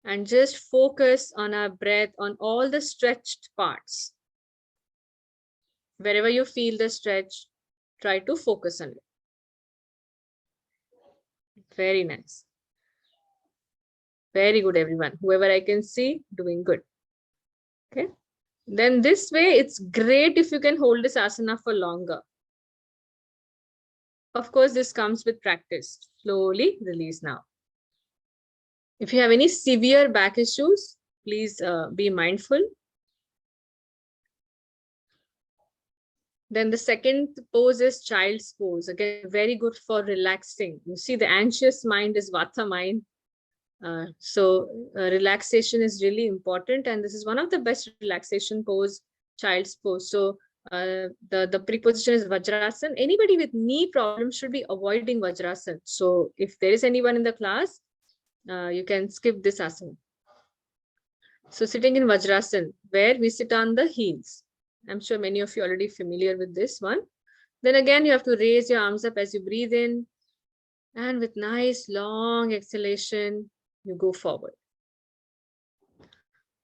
and just focus on our breath, on all the stretched parts. Wherever you feel the stretch, try to focus on it. Very nice. Very good, everyone. Whoever I can see, doing good. Okay. Then this way, it's great if you can hold this asana for longer. Of course, this comes with practice. Slowly release now. If you have any severe back issues, please be mindful. Then the second pose is child's pose. Again, very good for relaxing. You see, the anxious mind is Vata mind. So relaxation is really important, and this is one of the best relaxation pose, child's pose. So the preposition is Vajrasana. Anybody with knee problems should be avoiding Vajrasana. So if there is anyone in the class, you can skip this asana. So sitting in Vajrasana, where we sit on the heels. I'm sure many of you are already familiar with this one. Then again, you have to raise your arms up as you breathe in, and with nice long exhalation, you go forward.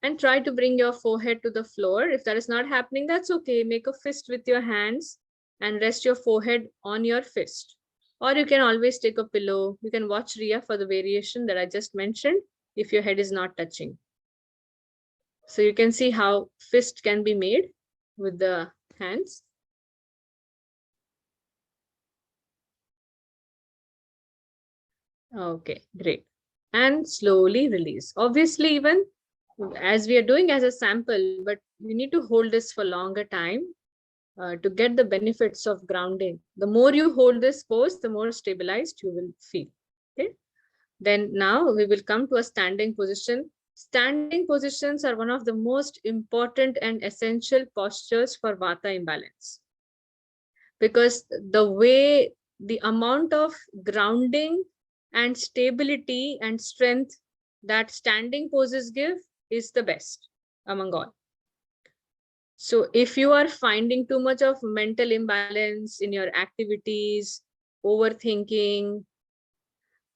And try to bring your forehead to the floor. If that is not happening, that's okay. Make a fist with your hands and rest your forehead on your fist. Or you can always take a pillow. You can watch Ria for the variation that I just mentioned if your head is not touching. So you can see how fist can be made with the hands. Okay, great. And slowly release. Obviously, even as we are doing as a sample, but you need to hold this for longer time to get the benefits of grounding. The more you hold this pose, the more stabilized you will feel. Okay. Then now we will come to a standing position. Standing positions are one of the most important and essential postures for Vata imbalance, because the amount of grounding and stability and strength that standing poses give is the best among all. So if you are finding too much of mental imbalance in your activities, overthinking,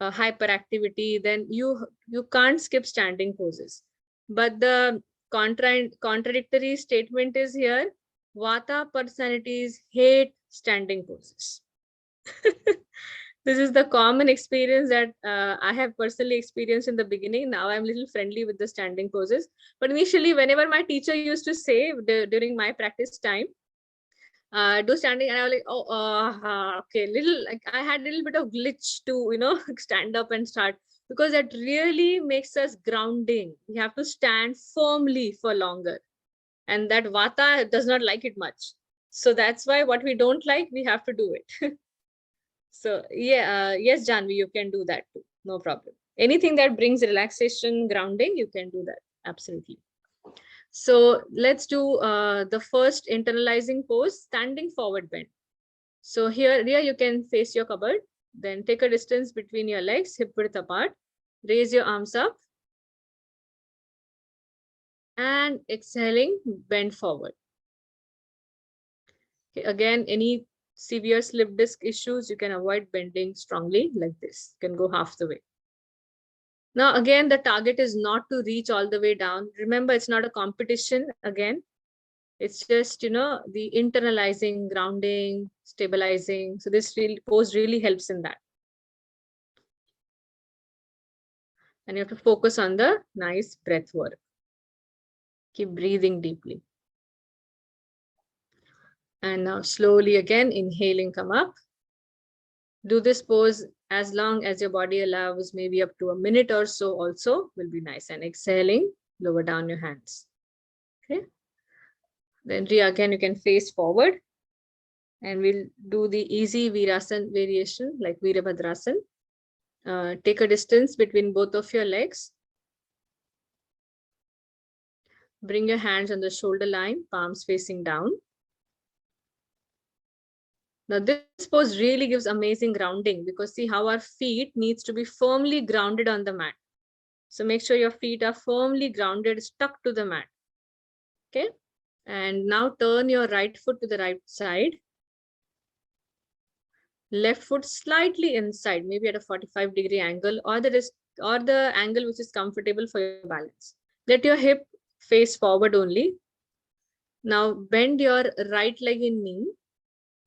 hyperactivity, then you can't skip standing poses. But the contradictory statement is here: Vata personalities hate standing poses. This is the common experience that I have personally experienced in the beginning. Now I'm a little friendly with the standing poses. But initially, whenever my teacher used to say during my practice time, do standing, and I was like, oh, okay, little, like I had a little bit of glitch to, you know, stand up and start, because that really makes us grounding. We have to stand firmly for longer, and that Vata does not like it much. So that's why what we don't like, we have to do it. So yeah, yes, Janvi, you can do that too. No problem. Anything that brings relaxation, grounding, you can do that. Absolutely. So let's do the first internalizing pose, standing forward bend. So here you can face your cupboard. Then take a distance between your legs, hip width apart. Raise your arms up. And exhaling, bend forward. Okay, again, any severe slip disc issues, you can avoid bending strongly like this. You can go half the way. Now, again, the target is not to reach all the way down. Remember, it's not a competition again. It's just, you know, the internalizing, grounding, stabilizing. So this pose really helps in that. And you have to focus on the nice breath work. Keep breathing deeply. And now slowly again, inhaling, come up. Do this pose as long as your body allows, maybe up to a minute or so also will be nice. And exhaling, lower down your hands. Okay. Then again, you can face forward. And we'll do the easy Virasana variation like Virabhadrasana. Take a distance between both of your legs. Bring your hands on the shoulder line, palms facing down. Now this pose really gives amazing grounding, because see how our feet needs to be firmly grounded on the mat. So make sure your feet are firmly grounded, stuck to the mat. Okay. And now turn your right foot to the right side. Left foot slightly inside, maybe at a 45-degree angle, or the angle which is comfortable for your balance. Let your hip face forward only. Now bend your right leg in knee,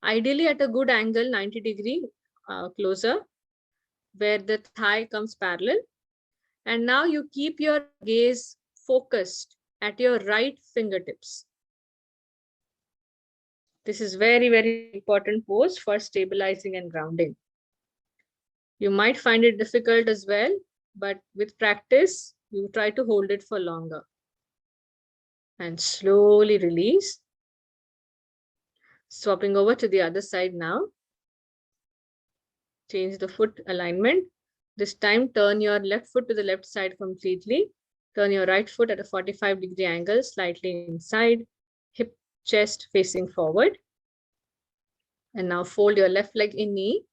ideally at a good angle, 90-degree closer, where the thigh comes parallel. And now you keep your gaze focused at your right fingertips. This is very, very important pose for stabilizing and grounding. You might find it difficult as well, but with practice, you try to hold it for longer. And slowly release. Swapping over to the other side now. Change the foot alignment. This time, turn your left foot to the left side completely. Turn your right foot at a 45-degree angle, slightly inside. Hip, chest facing forward. And now fold your left leg in knee.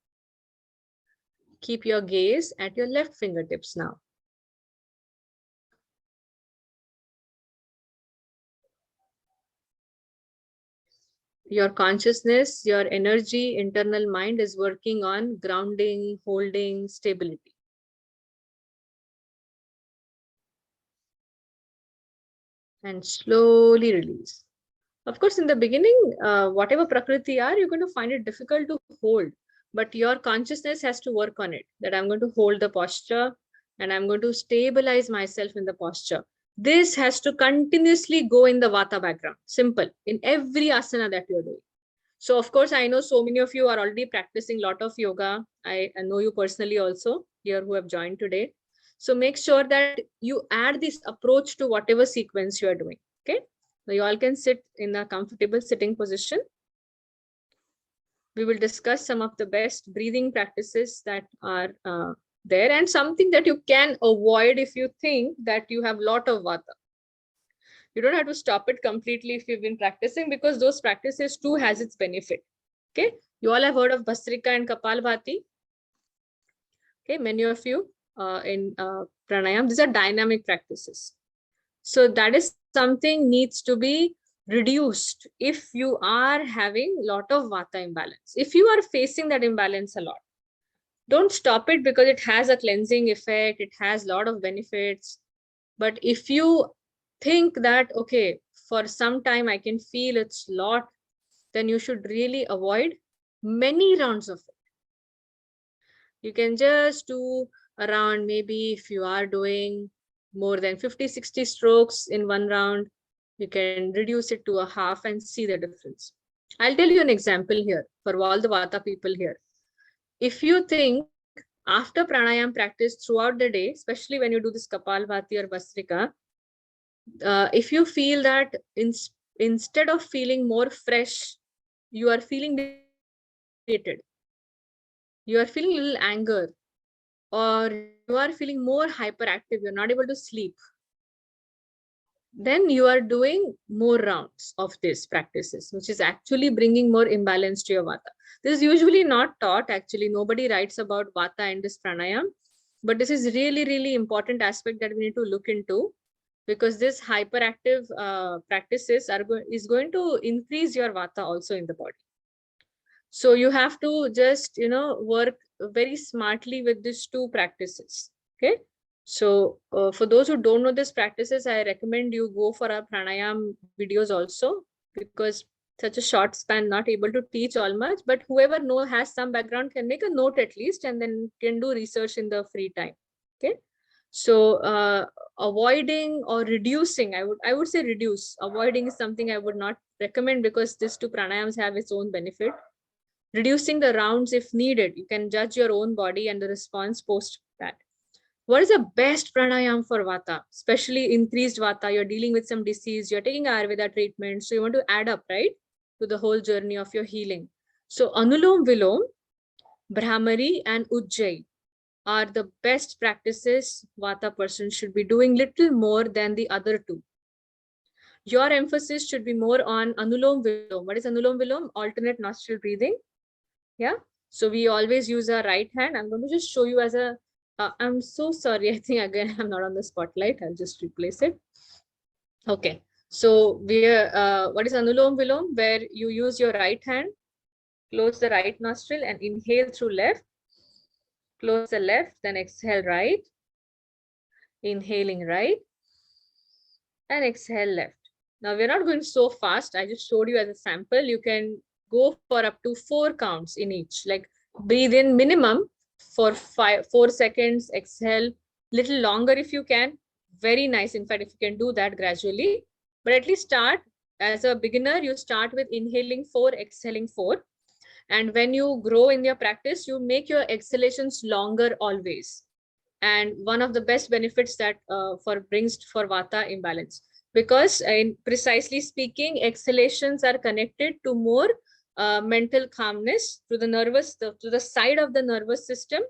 Keep your gaze at your left fingertips now. Your consciousness, your energy, internal mind is working on grounding, holding, stability. And slowly release. Of course, in the beginning, whatever Prakriti are, you're going to find it difficult to hold. But your consciousness has to work on it, that I'm going to hold the posture and I'm going to stabilize myself in the posture. This has to continuously go in the Vata background. Simple. In every asana that you're doing. So, of course, I know so many of you are already practicing a lot of yoga. I know you personally also here who have joined today. So make sure that you add this approach to whatever sequence you are doing. Okay. So you all can sit in a comfortable sitting position. We will discuss some of the best breathing practices that are there, and something that you can avoid if you think that you have a lot of vata. You don't have to stop it completely if you've been practicing, because those practices too has its benefit. Okay. You all have heard of Bhastrika and Kapalbhati. Okay. Many of you in pranayam, these are dynamic practices. So that is something needs to be reduced if you are having a lot of vata imbalance. If you are facing that imbalance a lot, don't stop it because it has a cleansing effect. It has a lot of benefits. But if you think that, okay, for some time I can feel it's a lot, then you should really avoid many rounds of it. You can just do around, maybe if you are doing more than 50-60 strokes in one round, you can reduce it to a half and see the difference. I'll tell you an example here for all the vata people here. If you think after pranayam practice throughout the day, especially when you do this Kapalbhati or Bhastrika, if you feel that instead of feeling more fresh, you are feeling irritated, you are feeling a little anger, or you are feeling more hyperactive, you're not able to sleep, then you are doing more rounds of these practices, which is actually bringing more imbalance to your vata. This is usually not taught. Actually, nobody writes about vata in this pranayam, but this is really, really important aspect that we need to look into, because this hyperactive practices is going to increase your vata also in the body. So you have to just, work very smartly with these two practices. Okay. So for those who don't know these practices, I recommend you go for our pranayam videos also, because such a short span, not able to teach all much, but whoever has some background can make a note at least, and then can do research in the free time. Okay. So avoiding or reducing, I would say reduce. Avoiding is something I would not recommend, because these two pranayams have its own benefit. Reducing the rounds if needed. You can judge your own body and the response post that. What is the best pranayam for vata, especially increased vata? You're dealing with some disease, you're taking Ayurveda treatment, so you want to add up, right, to the whole journey of your healing. So Anulom Vilom, Brahmari and Ujjayi are the best practices vata person should be doing, little more than the other two. Your emphasis should be more on Anulom Vilom. What is Anulom Vilom? Alternate nostril breathing. Yeah. So we always use our right hand. I'm going to just show you as a, I'm so sorry. I think again, I'm not on the spotlight. I'll just replace it. Okay. So what is Anulom Vilom? Where you use your right hand, close the right nostril and inhale through left, close the left, then exhale right, inhaling right, and exhale left. Now we're not going so fast. I just showed you as a sample. You can go for up to 4 counts in each. Like breathe in minimum for 4 seconds, exhale little longer if you can. Very nice. In fact, if you can do that gradually, but at least start as a beginner, you start with inhaling 4, exhaling 4. And when you grow in your practice, you make your exhalations longer always. And one of the best benefits that brings for vata imbalance, because in precisely speaking, exhalations are connected to more mental calmness to the side of the nervous system,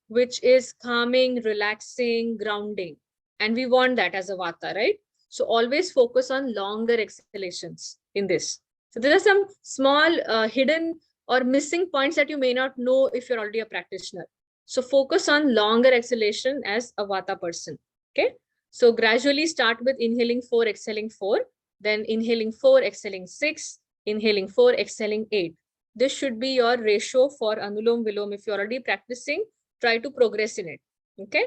which is calming, relaxing, grounding. And we want that as a vata, right? So always focus on longer exhalations in this. So there are some small hidden or missing points that you may not know if you're already a practitioner. So focus on longer exhalation as a vata person. Okay. So gradually start with inhaling 4, exhaling 4, then inhaling 4, exhaling 6, inhaling 4, exhaling 8. This should be your ratio for Anulom Vilom. If you're already practicing, try to progress in it. Okay.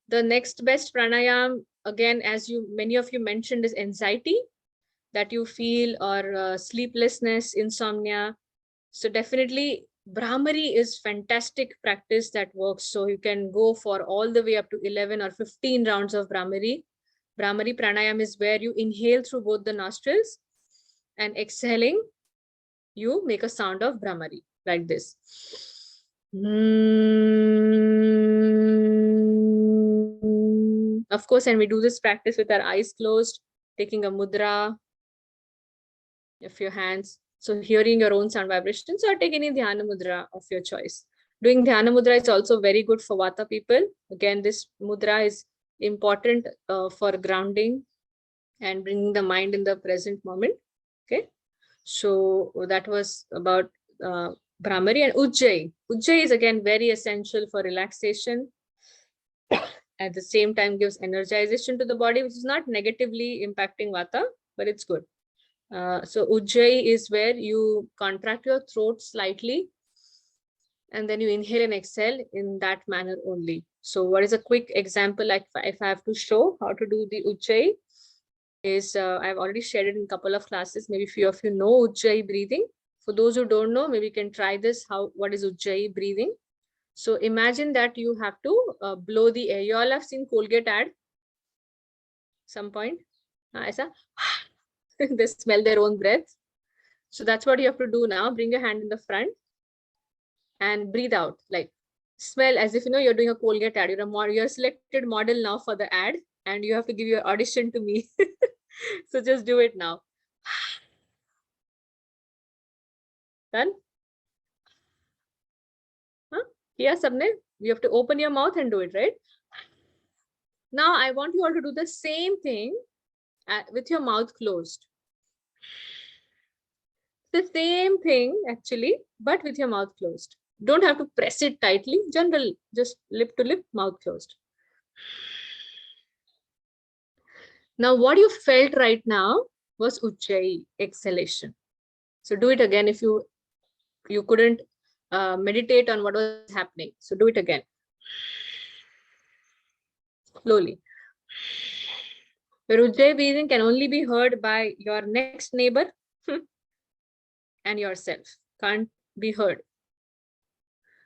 The next best pranayam, again, as many of you mentioned, is anxiety that you feel, or sleeplessness, insomnia. So definitely Brahmari is fantastic practice that works. So you can go for all the way up to 11 or 15 rounds of Brahmari. Brahmari pranayam is where you inhale through both the nostrils, and exhaling, you make a sound of Brahmari like this. Of course, and we do this practice with our eyes closed, taking a mudra of your hands. So hearing your own sound vibrations, or take any dhyana mudra of your choice. Doing dhyana mudra is also very good for Vata people. Again, this mudra is important for grounding and bringing the mind in the present moment. Okay, so that was about Brahmari. And Ujjayi. Ujjayi is again very essential for relaxation. At the same time gives energization to the body, which is not negatively impacting Vata, but it's good. So Ujjayi is where you contract your throat slightly and then you inhale and exhale in that manner only. So what is a quick example, like if I have to show how to do the Ujjayi, is I've already shared it in a couple of classes. Maybe few of you know Ujjayi breathing. For those who don't know, maybe you can try this. What is Ujjayi breathing? So imagine that you have to blow the air. You all have seen Colgate ad some point. They smell their own breath. So that's what you have to do now. Bring your hand in the front and breathe out. Like smell as if you're doing a Colgate ad. You're a selected model now for the ad, and you have to give your audition to me. So just do it now. Done? Huh? Here, sabne, you have to open your mouth and do it, right? Now I want you all to do the same thing with your mouth closed. The same thing actually, but with your mouth closed. Don't have to press it tightly. General, just lip to lip, mouth closed. Now what you felt right now was Ujjayi, exhalation. So do it again if you couldn't meditate on what was happening. So do it again. Slowly. Your Ujjayi breathing can only be heard by your next neighbor and yourself. Can't be heard.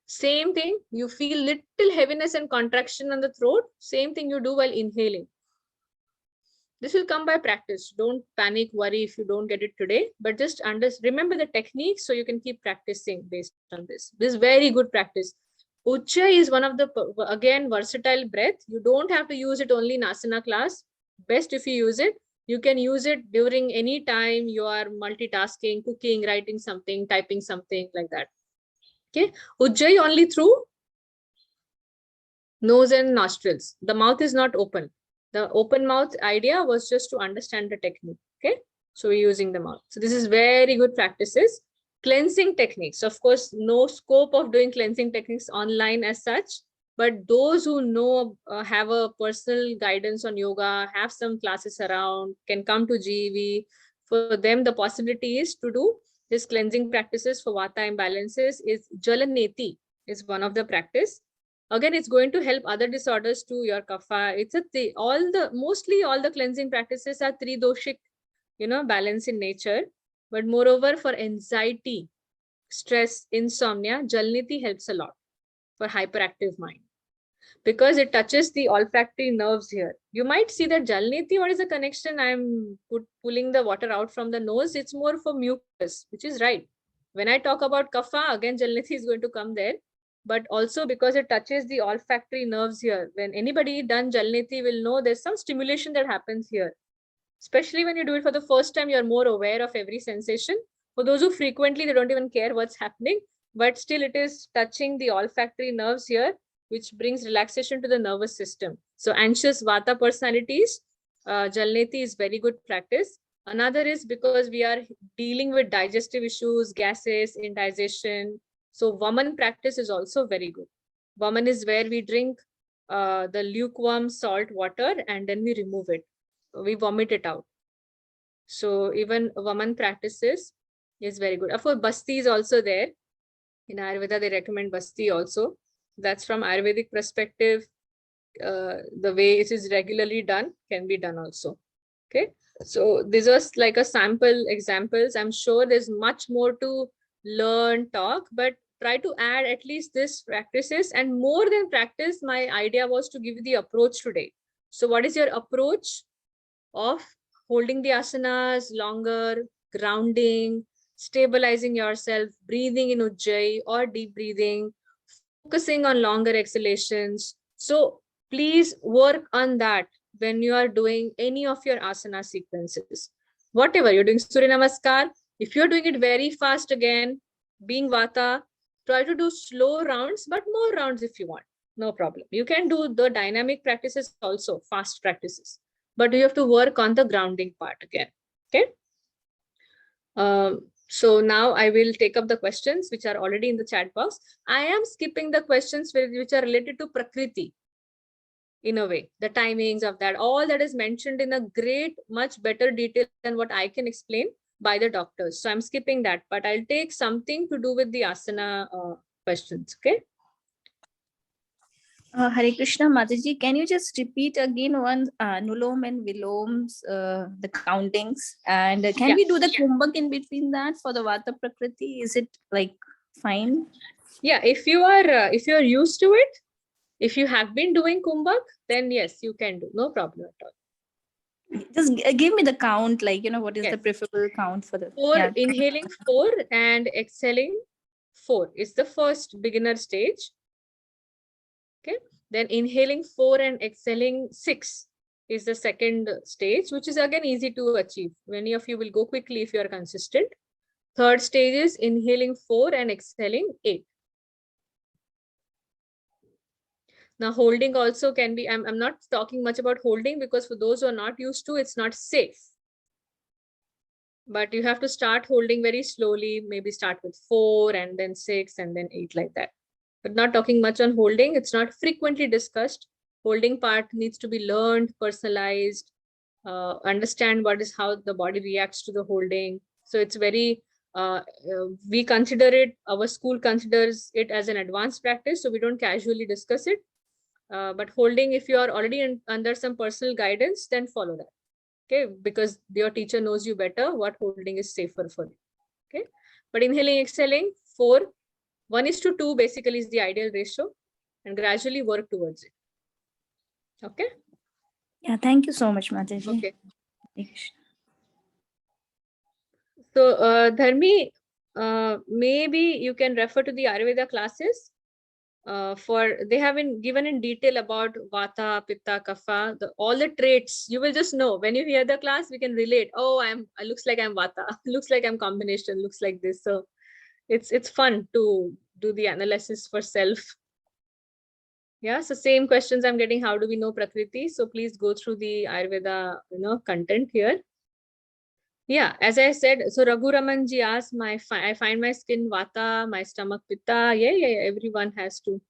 Same thing, you feel little heaviness and contraction on the throat. Same thing you do while inhaling. This will come by practice. Don't panic, worry if you don't get it today, but just remember the technique so you can keep practicing based on this. This is very good practice. Ujjayi is one of the, again, versatile breath. You don't have to use it only in asana class. Best if you use it. You can use it during any time you are multitasking, cooking, writing something, typing something like that. Okay, Ujjayi only through nose and nostrils. The mouth is not open. The open mouth idea was just to understand the technique. Okay, so we're using the mouth. So this is very good practices. Cleansing techniques. Of course, no scope of doing cleansing techniques online as such, but those who know, have a personal guidance on yoga, have some classes around, can come to GEV. For them, the possibility is to do this cleansing practices for Vata imbalances. Is Jalaneti is one of the practice. Again, it's going to help other disorders too, your kapha. It's mostly all the cleansing practices are three doshic, balance in nature. But moreover, for anxiety, stress, insomnia, Jalaneti helps a lot for hyperactive mind, because it touches the olfactory nerves here. You might see that Jalaneti, what is the connection? I'm pulling the water out from the nose. It's more for mucus, which is right. When I talk about kapha, again, Jalaneti is going to come there. But also because it touches the olfactory nerves here. When anybody done Jalaneti will know there's some stimulation that happens here. Especially when you do it for the first time, you're more aware of every sensation. For those who frequently, they don't even care what's happening, but still it is touching the olfactory nerves here, which brings relaxation to the nervous system. So anxious Vata personalities, Jalaneti is very good practice. Another is because we are dealing with digestive issues, gases, indigestion. So Vaman practice is also very good. Vaman is where we drink the lukewarm salt water and then we remove it. We vomit it out. So even Vaman practices is very good. Of course, Basti is also there. In Ayurveda, they recommend Basti also. That's from Ayurvedic perspective. The way it is regularly done can be done also. Okay. So these are like a sample examples. I'm sure there's much more to learn, talk, but try to add at least this practices. And more than practice, my idea was to give you the approach today. So what is your approach of holding the asanas longer, grounding, stabilizing yourself, breathing in Ujjayi or deep breathing, focusing on longer exhalations. So please work on that when you are doing any of your asana sequences. Whatever you're doing, Surya Namaskar, if you're doing it very fast again, being Vata, try to do slow rounds, but more rounds if you want. No problem. You can do the dynamic practices also, fast practices, but you have to work on the grounding part again. Okay. So now I will take up the questions which are already in the chat box. I am skipping the questions which are related to Prakriti. In a way, the timings of that, all that is mentioned in a great, much better detail than what I can explain by the doctors. So I'm skipping that, but I'll take something to do with the asana questions. Okay. Hare Krishna, Mataji, can you just repeat again one Nulom and Vilom's the countings, and can Yeah. we do the Kumbhak in between that for the Vata Prakriti? Is it like fine? Yeah, if you are used to it, if you have been doing Kumbhak, then yes, you can do, no problem at all. Just give me the count, like, what is the Yes. preferable count for the Inhaling 4 and exhaling 4 is the first beginner stage. Okay, then inhaling 4 and exhaling 6 is the second stage, which is again easy to achieve. Many of you will go quickly if you are consistent. Third stage is inhaling 4 and exhaling 8. Now holding also can be, I'm not talking much about holding because for those who are not used to, it's not safe. But you have to start holding very slowly, maybe start with 4 and then 6 and then 8 like that. But not talking much on holding. It's not frequently discussed. Holding part needs to be learned, personalized, understand what is how the body reacts to the holding. So it's very, we consider it, our school considers it as an advanced practice. So we don't casually discuss it. But holding, if you are already under some personal guidance, then follow that. Okay, because your teacher knows you better what holding is safer for you. Okay, but inhaling, exhaling, 4, 1:2 basically is the ideal ratio, and gradually work towards it. Okay. Yeah, thank you so much, Mataji. Okay. Hare Krishna. So, Dharmi, maybe you can refer to the Ayurveda classes. They have been given in detail about Vata, Pitta, Kapha, all the traits. You will just know when you hear the class, we can relate. Oh, looks like I'm Vata. Looks like I'm combination. Looks like this. So, it's fun to do the analysis for self. Yeah. So same questions I'm getting. How do we know Prakriti? So please go through the Ayurveda, content here. Yeah, as I said, so Raghu Ramanji asked, I find my skin Vata, my stomach Pitta. Yeah, everyone has to.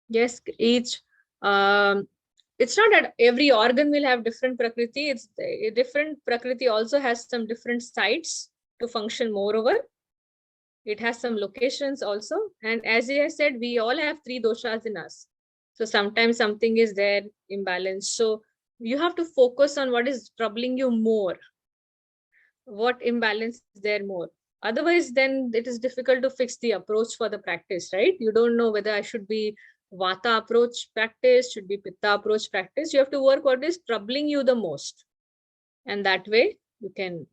Yes, each, it's not that every organ will have different Prakriti. It's a different Prakriti also has some different sites to function moreover. It has some locations also. And as I said, we all have 3 doshas in us. So sometimes something is there, imbalance. So you have to focus on what is troubling you more. What imbalance is there more? Otherwise, then it is difficult to fix the approach for the practice, right? You don't know whether I should be Vata approach practice, should be Pitta approach practice. You have to work what is troubling you the most. And that way you can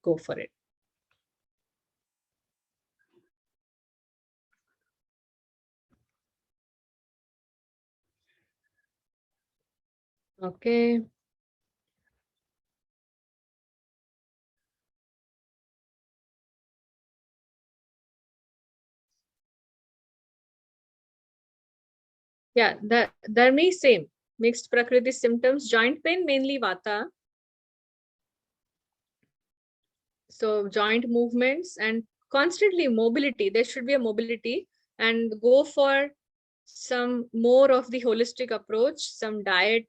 go for it. Okay. Yeah, Dharmi, same. Mixed Prakriti symptoms, joint pain, mainly Vata. So joint movements and constantly mobility. There should be a mobility, and go for some more of the holistic approach, some diet,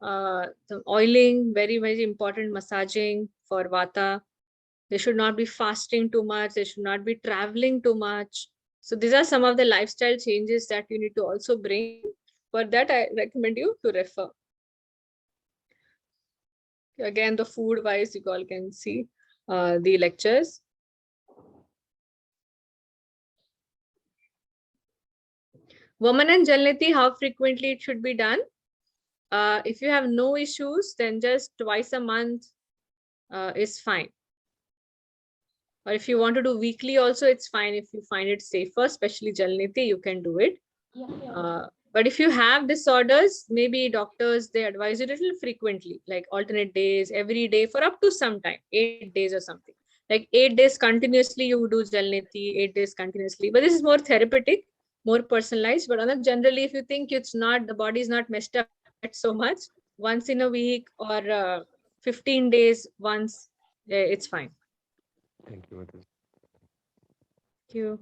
some oiling, very, very important, massaging for Vata. They should not be fasting too much. They should not be traveling too much. So these are some of the lifestyle changes that you need to also bring. For that, I recommend you to refer. Again, the food wise, you all can see the lectures. Vaman and Jalniti, how frequently it should be done? If you have no issues, then just twice a month is fine. Or if you want to do weekly also, it's fine. If you find it safer, especially Jalniti, you can do it. But if you have disorders, maybe doctors, they advise you a little frequently, like alternate days, every day for up to some time, 8 days or something. Like 8 days continuously, you would do Jalneti, 8 days continuously. But this is more therapeutic, more personalized. But generally, if you think it's not, the body is not messed up so much, once in a week or 15 days once, it's fine. Thank you, Mataji. Thank you.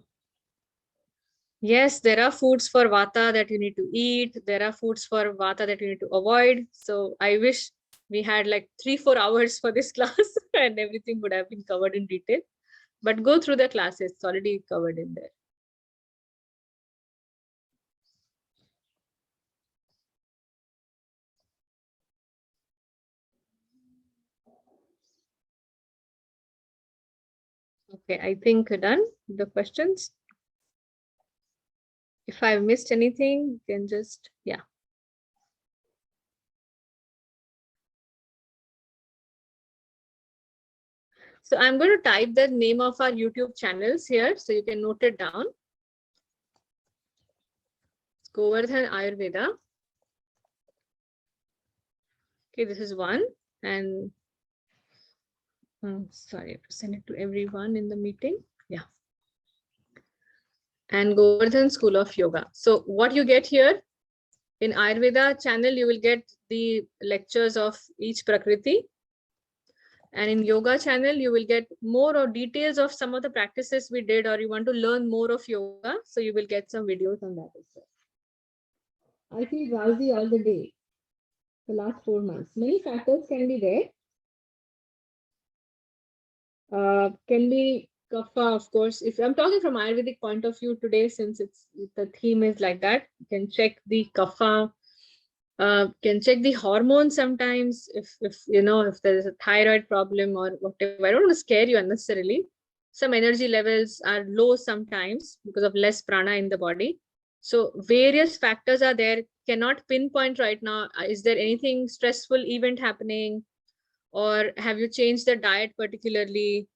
Yes, there are foods for Vata that you need to eat. There are foods for Vata that you need to avoid. So I wish we had like 3-4 hours for this class and everything would have been covered in detail. But go through the classes, it's already covered in there. Okay, I think done the questions. If I've missed anything, you can just, yeah. So I'm going to type the name of our YouTube channels here so you can note it down. Govardhan Ayurveda. Okay, this is one. And sorry, I have to send it to everyone in the meeting. Yeah. And Govardhan School of Yoga. So what you get here in Ayurveda channel, you will get the lectures of each Prakriti. And in Yoga channel, you will get more or details of some of the practices we did, or you want to learn more of yoga. So you will get some videos on that as well. I feel drowsy all the day. The last 4 months. Many factors can be there. Can be kapha, of course. If I'm talking from Ayurvedic point of view today, since the theme is like that, you can check the kapha. Can check the hormones sometimes if there is a thyroid problem or whatever. I don't want to scare you unnecessarily. Some energy levels are low sometimes because of less prana in the body. So various factors are there. Cannot pinpoint right now. Is there anything stressful event happening, or have you changed the diet particularly,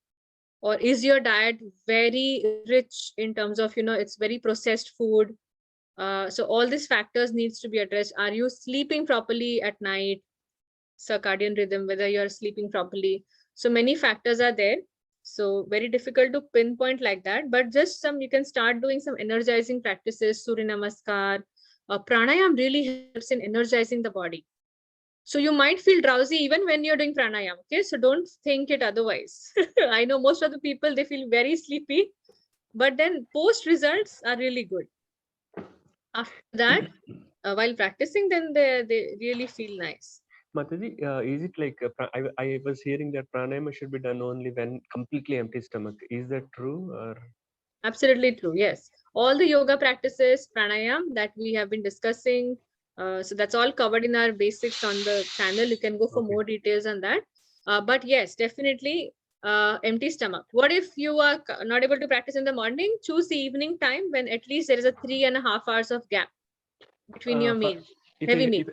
or is your diet very rich in terms of it's very processed food? So all these factors needs to be addressed. Are you sleeping properly at night? Circadian rhythm, whether you're sleeping properly. So many factors are there. So very difficult to pinpoint like that, but just you can start doing some energizing practices. Surya Namaskar. Pranayam really helps in energizing the body. So you might feel drowsy even when you're doing pranayam. Okay, so don't think it otherwise. I know most of the people, they feel very sleepy, but then post results are really good. After that, while practicing, then they really feel nice. Mataji, is it like I was hearing that pranayama should be done only when completely empty stomach? Is that true? Or absolutely true? Yes, all the yoga practices, pranayam that we have been discussing. So that's all covered in our basics on the channel. You can go for more details on that. But yes, definitely empty stomach. What if you are not able to practice in the morning? Choose the evening time when at least there is a 3.5 hours of gap between your meal, heavy meal.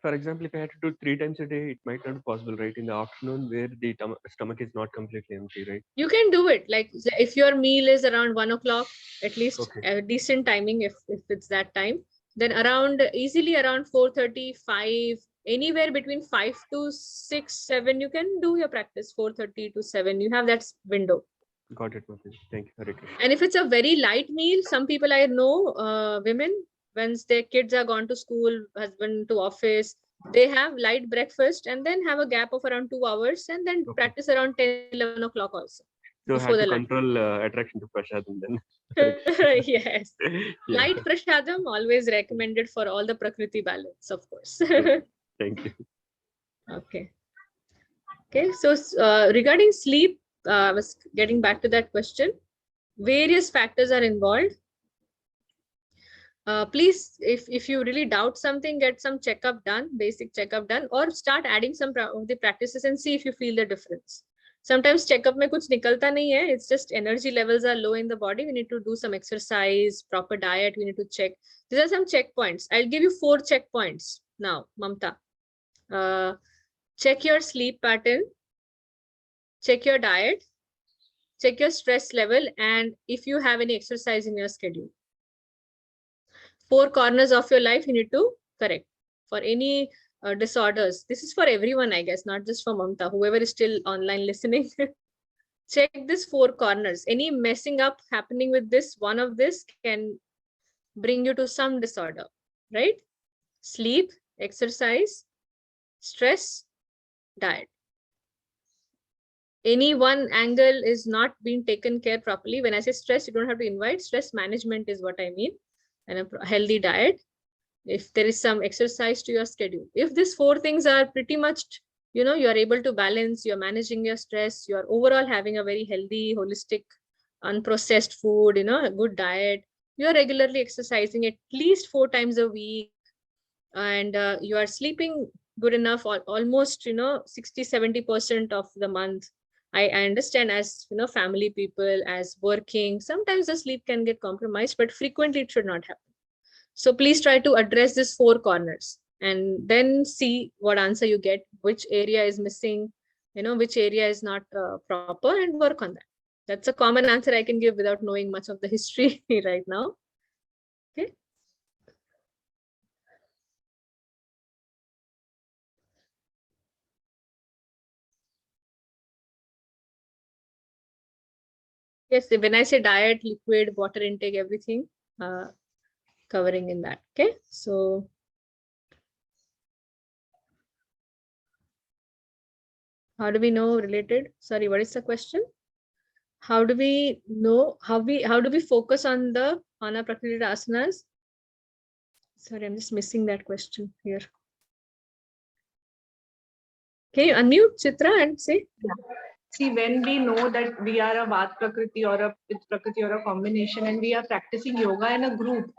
For example, if I had to do 3 times a day, it might not be possible, right? In the afternoon, where the stomach is not completely empty, right? You can do it. Like if your meal is around 1 o'clock, at least a decent timing, if it's that time, then easily around 4:30, 5, anywhere between 5 to 6, 7, you can do your practice. 4:30 to 7, you have that window. Got it, Mataji. Thank you, Hare Krishna. And if it's a very light meal, some people I know, women, once their kids are gone to school, husband to office, they have light breakfast and then have a gap of around 2 hours and then practice around 10, 11 o'clock also. So before have to the lunch. control attraction to prasadam then. Yes. Yeah. Light prasadam always recommended for all the prakriti balance, of course. Thank you. Okay. Okay. So regarding sleep, I was getting back to that question. Various factors are involved. Please, if you really doubt something, get some checkup done, basic checkup done, or start adding some of the practices and see if you feel the difference. Sometimes checkup mein kuch nikalta nahi hai. It's just energy levels are low in the body. We need to do some exercise, proper diet. We need to check. These are some checkpoints. I'll give you 4 checkpoints now, Mamta. Check your sleep pattern. Check your diet. Check your stress level, and if you have any exercise in your schedule. 4 corners of your life you need to correct. For any disorders, this is for everyone, I guess, not just for Mamta, whoever is still online listening. Check these 4 corners. Any messing up happening with this, one of this can bring you to some disorder, right? Sleep, exercise, stress, diet. Any one angle is not being taken care properly. When I say stress, you don't have to invite. Stress management is what I mean. And a healthy diet. If there is some exercise to your schedule. If these 4 things are pretty much, you know, you are able to balance, you're managing your stress, you're overall having a very healthy, holistic, unprocessed food, you know, a good diet, you're regularly exercising at least 4 times a week, and you are sleeping good enough, almost, you know, 60-70% of the month. I understand, as you know, family people, as working, sometimes the sleep can get compromised, but frequently it should not happen. So please try to address these 4 corners and then see what answer you get, which area is missing, you know, which area is not proper, and work on that. That's a common answer I can give without knowing much of the history right now. Okay. Yes, when I say diet, liquid, water intake, everything covering in that. Okay. So how do we know related? Sorry, what is the question? How do we know, how do we focus on the Ana Prakriti asanas? Sorry, I'm just missing that question here. Can you unmute, Chitra, and say? See, when we know that we are a Vat Prakriti or a Pit Prakriti or a combination, and we are practicing yoga in a group,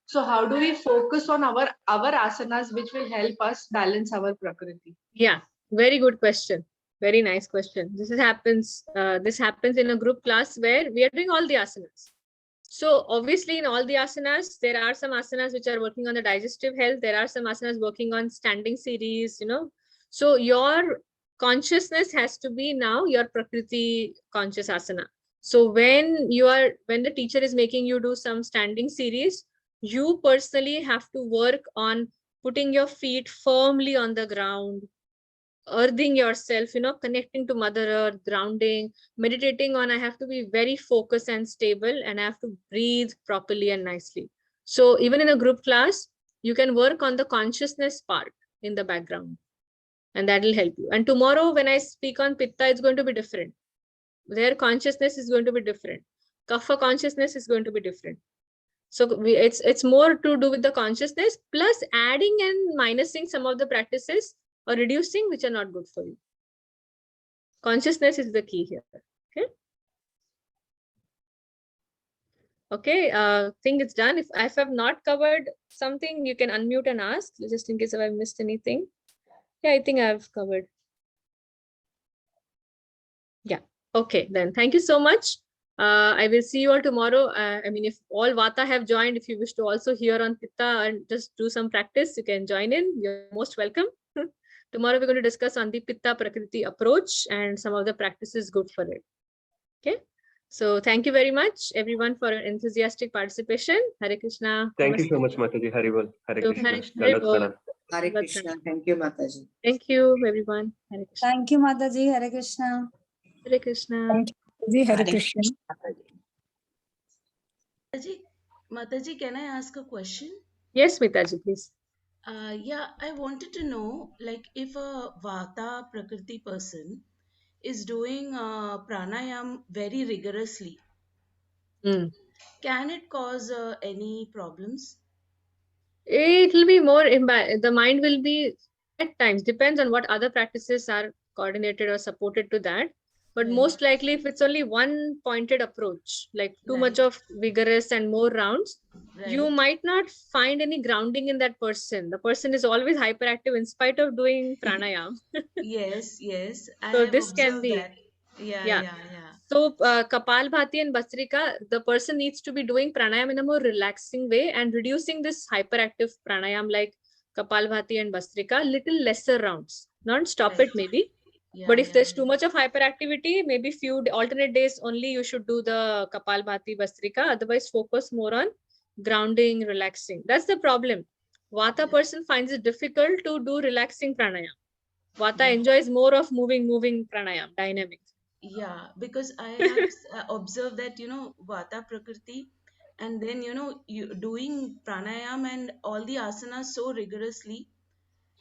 so how do we focus on our asanas, which will help us balance our Prakriti? Yeah, very good question. Very nice question. This happens in a group class where we are doing all the asanas. So obviously in all the asanas, there are some asanas which are working on the digestive health. There are some asanas working on standing series, you know. So your consciousness has to be now your Prakriti conscious asana. So when the teacher is making you do some standing series, you personally have to work on putting your feet firmly on the ground, earthing yourself, you know, connecting to Mother Earth, grounding, meditating on, I have to be very focused and stable, and I have to breathe properly and nicely. So even in a group class, you can work on the consciousness part in the background, and that will help you. And tomorrow when I speak on Pitta, it's going to be different. Their consciousness is going to be different. Kapha consciousness is going to be different. So it's more to do with the consciousness, plus adding and minusing some of the practices or reducing which are not good for you. Consciousness is the key here. Okay. Okay, think it's done. If I've not covered something, you can unmute and ask, just in case if I've missed anything. Yeah, I think I've covered. Yeah. Okay, then thank you so much. I will see you all tomorrow. I mean, if all Vata have joined, if you wish to also hear on Pitta and just do some practice, you can join in. You're most welcome. Tomorrow we're going to discuss on the Pitta Prakriti approach and some of the practices good for it. Okay. So thank you very much, everyone, for an enthusiastic participation. Hare Krishna. Thank you Namaste. so much, Mataji. Haribol. Hare So, Krishna. Hare Dandavat Bol. pranam. Hare Krishna. Thank you, Mataji. Thank you, everyone. Hare Krishna. Thank you, Mataji. Hare Krishna. Hare Krishna. Thank you, Mataji. Hare Krishna. Mataji, can I ask a question? Yes, Mitaji, please. Yeah, I wanted to know, like, if a Vata Prakriti person is doing pranayam very rigorously, can it cause any problems? It will be more, the mind will be at times, depends on what other practices are coordinated or supported to that. But Right. most likely, if it's only one pointed approach, like too much Right. of vigorous and more rounds, you Right. might not find any grounding in that person. The person is always hyperactive in spite of doing pranayam. Yes, yes. I So have this can observed be, that. Yeah, yeah. yeah, yeah. So Kapalbhati and Bhastrika, the person needs to be doing pranayam in a more relaxing way and reducing this hyperactive pranayam like Kapalbhati and Bhastrika, little lesser rounds. Not stop Right. it maybe, Yeah, but if yeah, there's yeah. too much of hyperactivity, maybe few alternate days only you should do the Kapalbhati Bhastrika. Otherwise, focus more on grounding, relaxing. That's the problem. Vata Yeah. person finds it difficult to do relaxing pranayam. Vata Yeah. enjoys more of moving pranayam, dynamic. Yeah, because I have observed that, Vata Prakriti, and then, you doing pranayam and all the asanas so rigorously,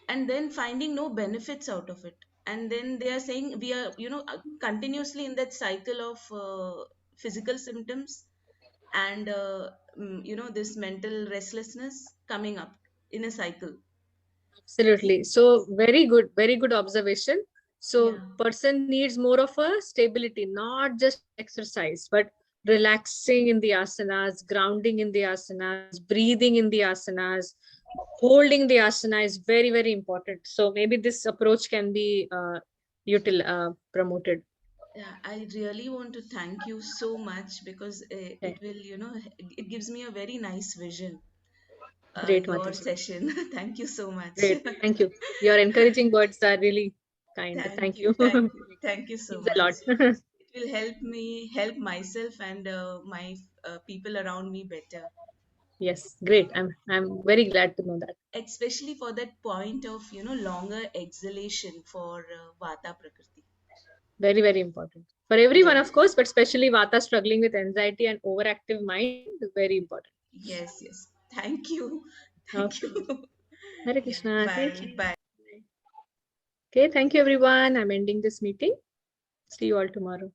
and then finding no benefits out of it. And then they are saying we are, continuously in that cycle of physical symptoms and, this mental restlessness coming up in a cycle. Absolutely. So very good observation. So Yeah. person needs more of a stability, not just exercise, but relaxing in the asanas, grounding in the asanas, breathing in the asanas, holding the asana is very important. So maybe this approach can be promoted. Yeah, I really want to thank you so much because it will, it gives me a very nice vision, Great, your Mataji. session. Thank you so much. Great. Thank you. Your encouraging words are really kind. Thank you. Thank you so Means a much. lot. It will help me help myself and my people around me better, Yes, great. I'm very glad to know that. especially for that point of, longer exhalation for Vata Prakriti. Very important. For everyone, Yes, of course, but especially Vata struggling with anxiety and overactive mind, very important. yes. Thank you. Thank Okay. you. Hare Yeah, Krishna. Thank bye. you. Bye. Okay, thank you everyone. I'm ending this meeting. See you all tomorrow.